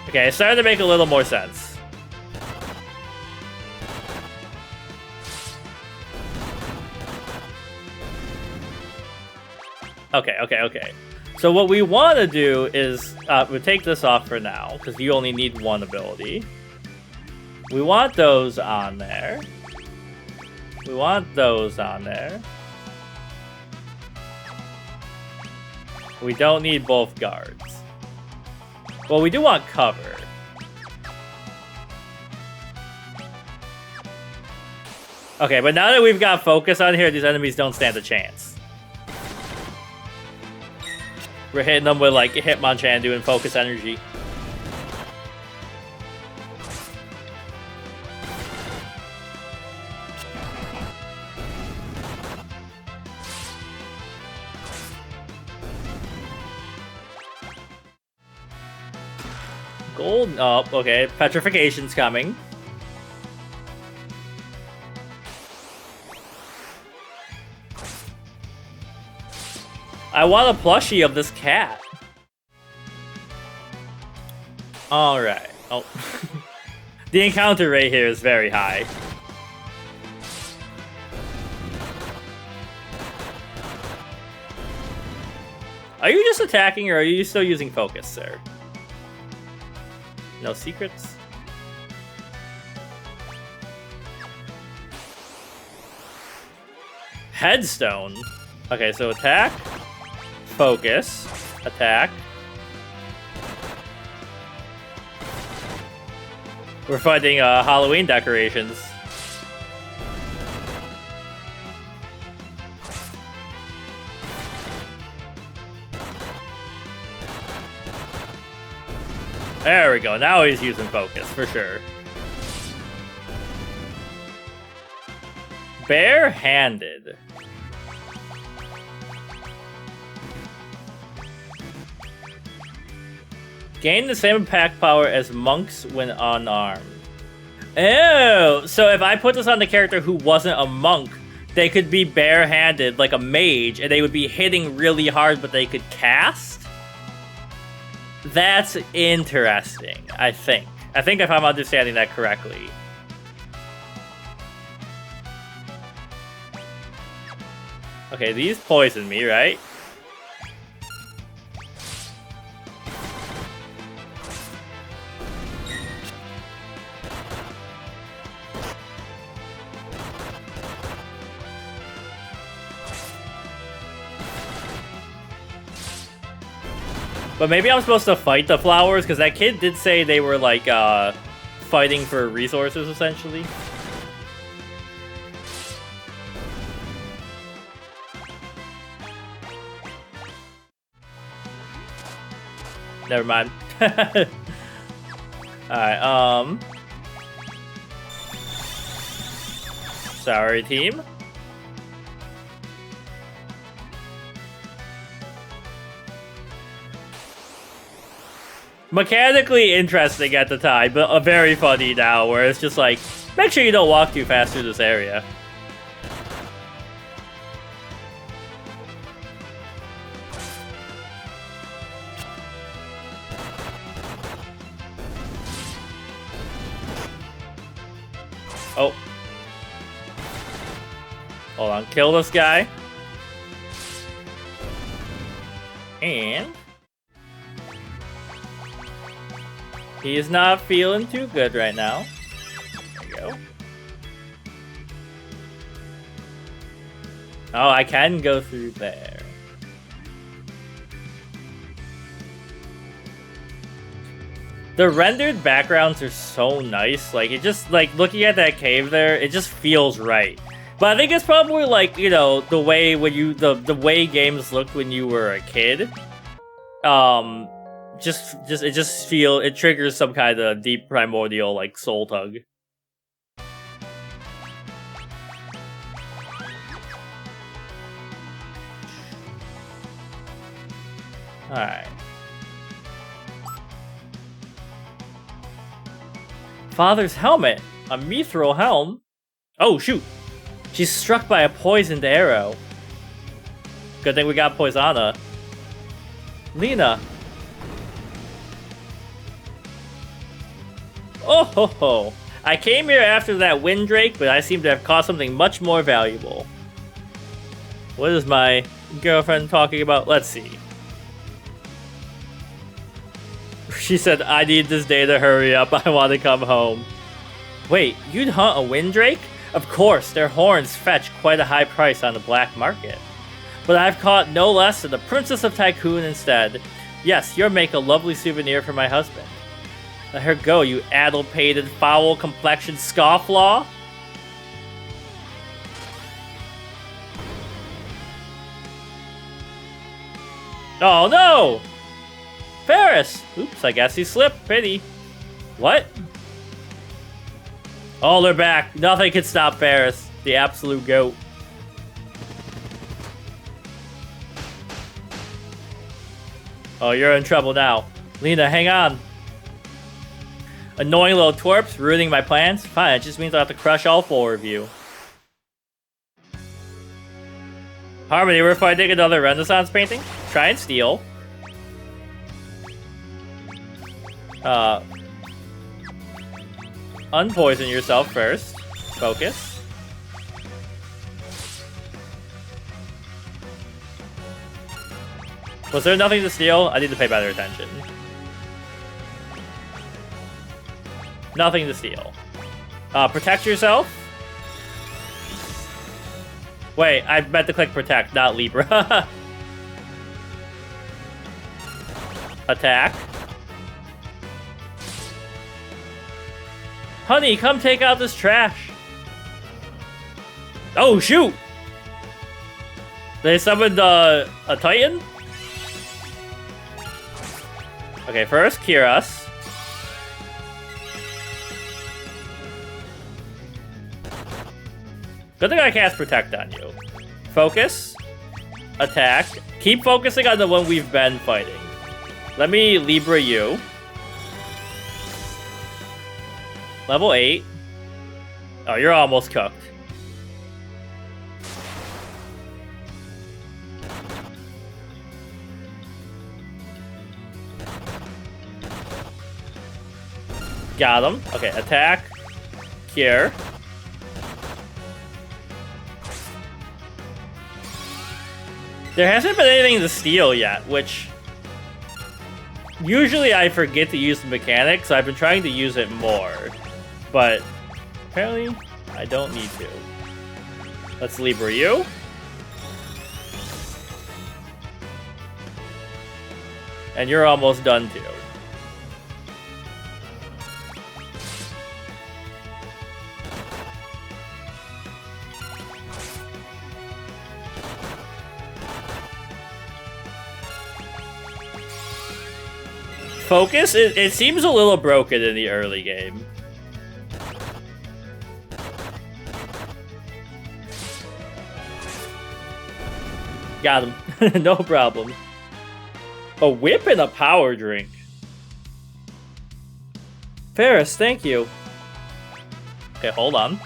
Okay, it's starting to make a little more sense. Okay. So what we want to do is, we'll take this off for now, because you only need one ability. We want those on there. We want those on there. We don't need both guards. Well, we do want cover. Okay, but now that we've got focus on here, these enemies don't stand a chance. We're hitting them with like Hitmonchan doing focus energy. Gold up, okay. Petrification's coming. I want a plushie of this cat. Alright. Oh. The encounter rate here is very high. Are you just attacking or are you still using focus, sir? No secrets? Headstone. Okay, so attack, focus, attack. We're fighting Halloween decorations. There we go. Now he's using focus for sure. Bare-handed. Gain the same attack power as monks when unarmed. Oh, so if I put this on the character who wasn't a monk, they could be bare-handed like a mage, and they would be hitting really hard, but they could cast? That's interesting, I think. I think if I'm understanding that correctly. Okay, these poison me, right? But maybe I'm supposed to fight the flowers, because that kid did say they were, like, fighting for resources, essentially. Never mind. Alright, sorry, team. Mechanically interesting at the time, but very funny now, where it's just like, make sure you don't walk too fast through this area. Oh. Hold on, kill this guy. And he is not feeling too good right now. There we go. Oh, I can go through there. The rendered backgrounds are so nice. Like, it just, like, looking at that cave there, it just feels right. But I think it's probably, like, you know, the way when you, the way games looked when you were a kid. It triggers some kind of deep primordial, like, soul tug. Alright. Father's helmet! A mithril helm? Oh, shoot! She's struck by a poisoned arrow. Good thing we got Poisana. Lena! Oh ho ho! I came here after that Windrake, but I seem to have caught something much more valuable. What is my girlfriend talking about? Let's see. She said, I need this day to hurry up, I want to come home. Wait, you'd hunt a Windrake? Of course, their horns fetch quite a high price on the black market. But I've caught no less than the Princess of Tycoon instead. Yes, you'll make a lovely souvenir for my husband. Let her go, you addle-pated, foul-complexioned scofflaw! Oh no! Ferris! Oops, I guess he slipped. Pity. What? Oh, they're back. Nothing can stop Ferris. The absolute GOAT. Oh, you're in trouble now. Lena, hang on. Annoying little twerps ruining my plans? Fine, it just means I have to crush all 4 of you. Harmony, we're finding another Renaissance painting? Try and steal. Unpoison yourself first. Focus. Was there nothing to steal? I need to pay better attention. Nothing to steal. Protect yourself. Wait, I meant to click protect, not Libra. Attack. Honey, come take out this trash. Oh, shoot! They summoned a Titan? Okay, first, cure us. Good thing I cast Protect on you. Focus. Attack. Keep focusing on the one we've been fighting. Let me Libra you. Level 8. Oh, you're almost cooked. Got him. Okay, attack. Cure. There hasn't been anything to steal yet, which... Usually I forget to use the mechanic, so I've been trying to use it more. But apparently I don't need to. Let's Libra you. And you're almost done too. Focus? It seems a little broken in the early game. Got him. No problem. A whip and a power drink. Ferris, thank you. Okay, hold on.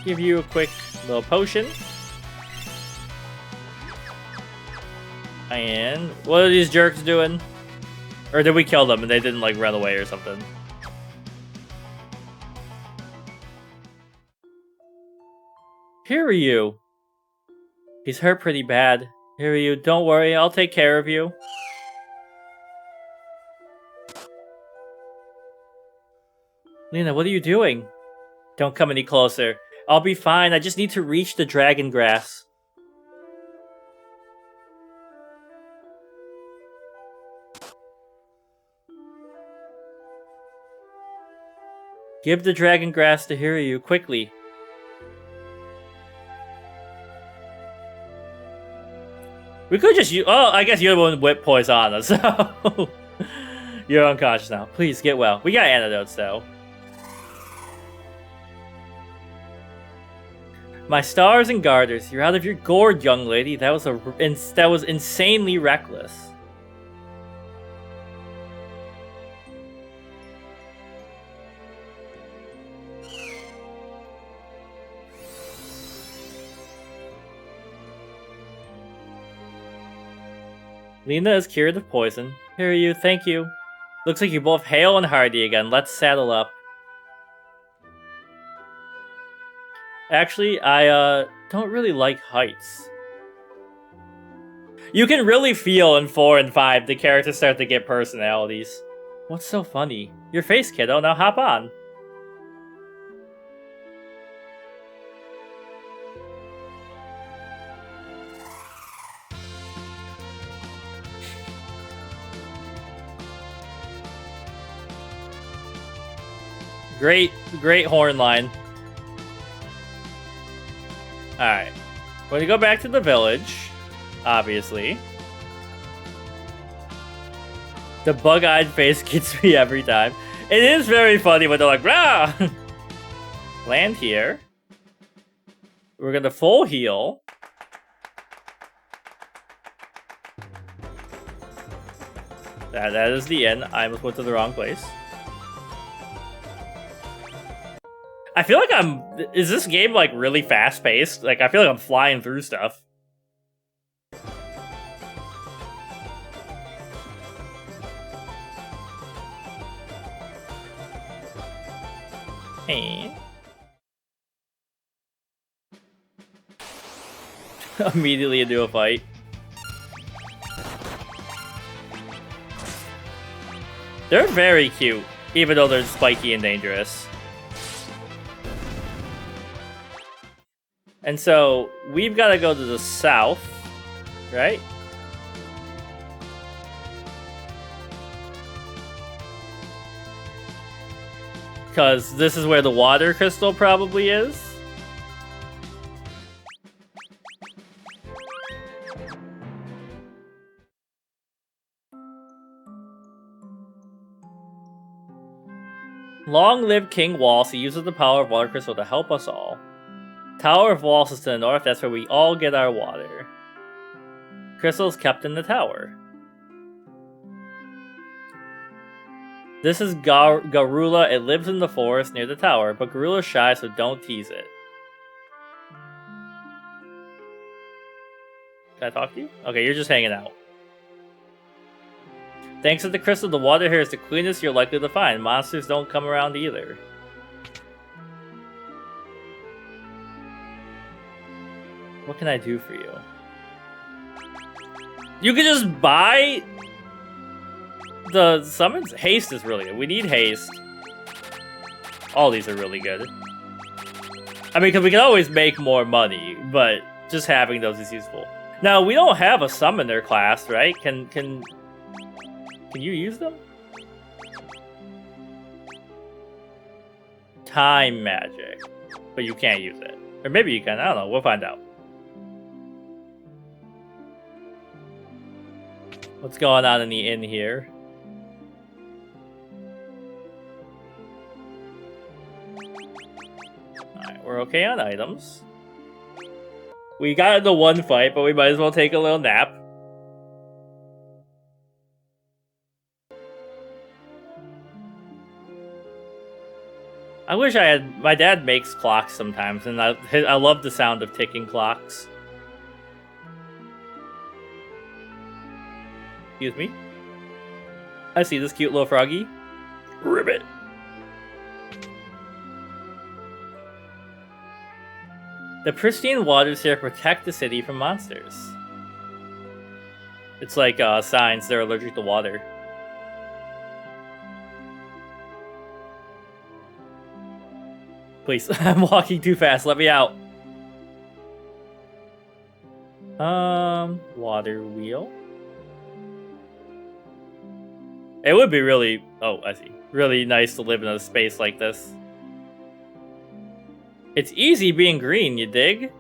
Give you a quick little potion. And what are these jerks doing? Or did we kill them and they didn't like run away or something? Hiryu. He's hurt pretty bad. Hiryu, don't worry, I'll take care of you. Lena, what are you doing? Don't come any closer. I'll be fine, I just need to reach the dragon grass. Give the dragon grass to Hiryu, quickly. We could just use... Oh, I guess you're the one with whip poison on us, so... You're unconscious now. Please, get well. We got antidotes, though. My stars and garters, you're out of your gourd, young lady. That was insanely reckless. Lena is cured of poison. Hiryu, thank you. Looks like you're both hale and hearty again. Let's saddle up. Actually, I don't really like heights. You can really feel in 4 and 5 the characters start to get personalities. What's so funny? Your face, kiddo. Now hop on. Great horn line. Alright. We're gonna go back to the village, obviously. The bug-eyed face gets me every time. It is very funny when they're like, rah! Land here. We're gonna full heal. That is the end. I almost went to the wrong place. I feel like is this game like really fast paced? Like I feel like I'm flying through stuff. Hey. Immediately into a fight. They're very cute, even though they're spiky and dangerous. And so, we've got to go to the south, right? Because this is where the water crystal probably is. Long live King Waltz. He uses the power of water crystal to help us all. Tower of Waltz is to the north. That's where we all get our water. Crystal is kept in the tower. This is Garula. It lives in the forest near the tower, but Garula's shy, so don't tease it. Can I talk to you? Okay, you're just hanging out. Thanks to the crystal, the water here is the cleanest you're likely to find. Monsters don't come around either. What can I do for you? You can just buy the summons? Haste is really good. We need haste. All these are really good. I mean, because we can always make more money, but just having those is useful. Now, we don't have a summoner class, right? Can you use them? Time magic. But you can't use it. Or maybe you can. I don't know. We'll find out. What's going on in the inn here? Alright, we're okay on items. We got into one fight, but we might as well take a little nap. I wish I had... My dad makes clocks sometimes, and I love the sound of ticking clocks. Excuse me. I see this cute little froggy. Ribbit. The pristine waters here protect the city from monsters. It's like signs they're allergic to water. Please, I'm walking too fast. Let me out. Water wheel. It would be really... Oh, I see. Really nice to live in a space like this. It's easy being green, you dig?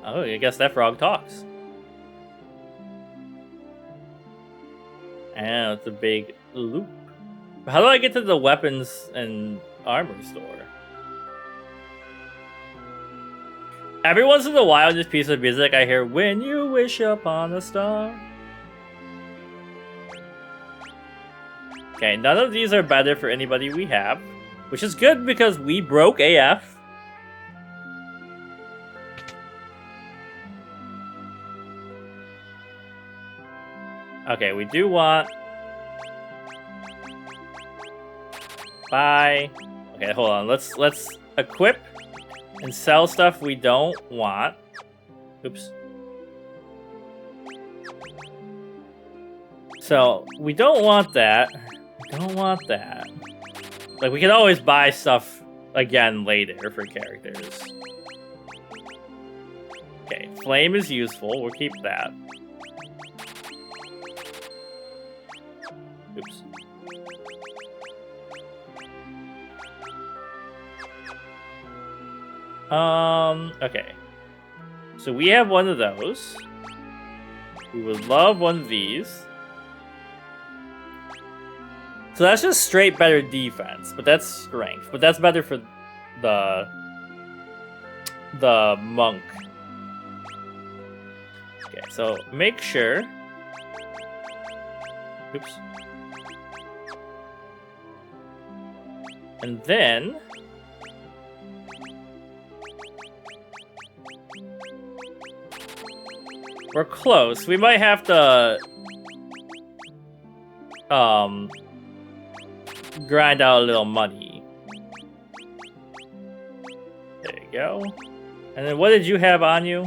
Oh, I guess that frog talks. And it's a big loop. How do I get to the weapons and armor store? Every once in a while in this piece of music I hear, "When you wish upon a star." Okay, none of these are better for anybody we have. Which is good because we broke AF. Okay, we do want... Buy. Okay, hold on. Let's equip and sell stuff we don't want. Oops. So, we don't want that. We don't want that. Like, we can always buy stuff again later for characters. Okay, flame is useful. We'll keep that. Oops. Okay. So we have one of those. We would love one of these. So that's just straight better defense, but that's strength. But that's better for the monk. Okay, so make sure. Oops. And then we're close. We might have to grind out a little money. There you go. And then what did you have on you?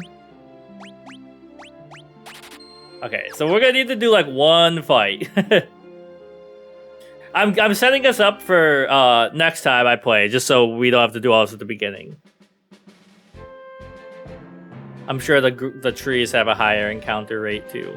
Okay, so we're gonna need to do like one fight. I'm setting us up for next time I play, just so we don't have to do all this at the beginning. I'm sure the trees have a higher encounter rate too.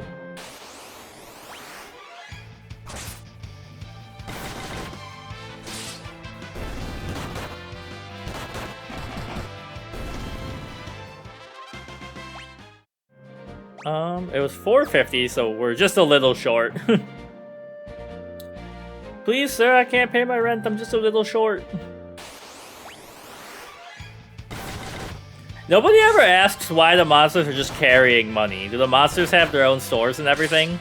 It was 450, so we're just a little short. Please, sir, I can't pay my rent. I'm just a little short. Nobody ever asks why the monsters are just carrying money. Do the monsters have their own stores and everything?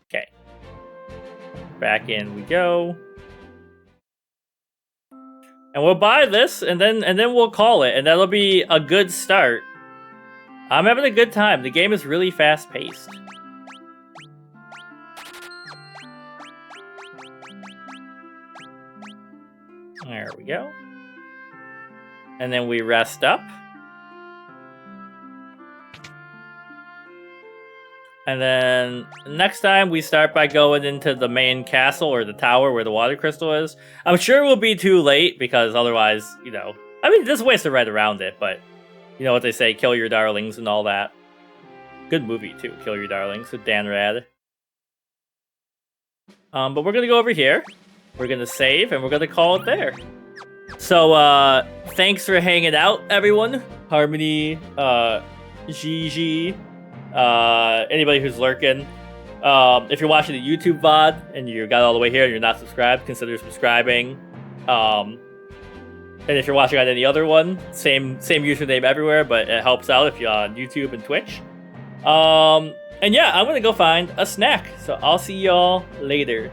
Okay. Back in we go. And we'll buy this, and then we'll call it, and that'll be a good start. I'm having a good time. The game is really fast-paced. There we go. And then we rest up. And then next time we start by going into the main castle or the tower where the water crystal is. I'm sure we'll be too late because otherwise, you know, I mean, there's ways to ride around it, but you know what they say, kill your darlings and all that. Good movie too, Kill Your Darlings with Dan Rad. But we're gonna go over here. We're gonna save and we're gonna call it there. So thanks for hanging out, everyone. Harmony, Gigi. Anybody who's lurking, if you're watching the YouTube VOD and you got all the way here and you're not subscribed, consider subscribing. And if you're watching on any other one, same username everywhere, but it helps out if you're on YouTube and Twitch. And yeah, I'm gonna go find a snack, so I'll see y'all later.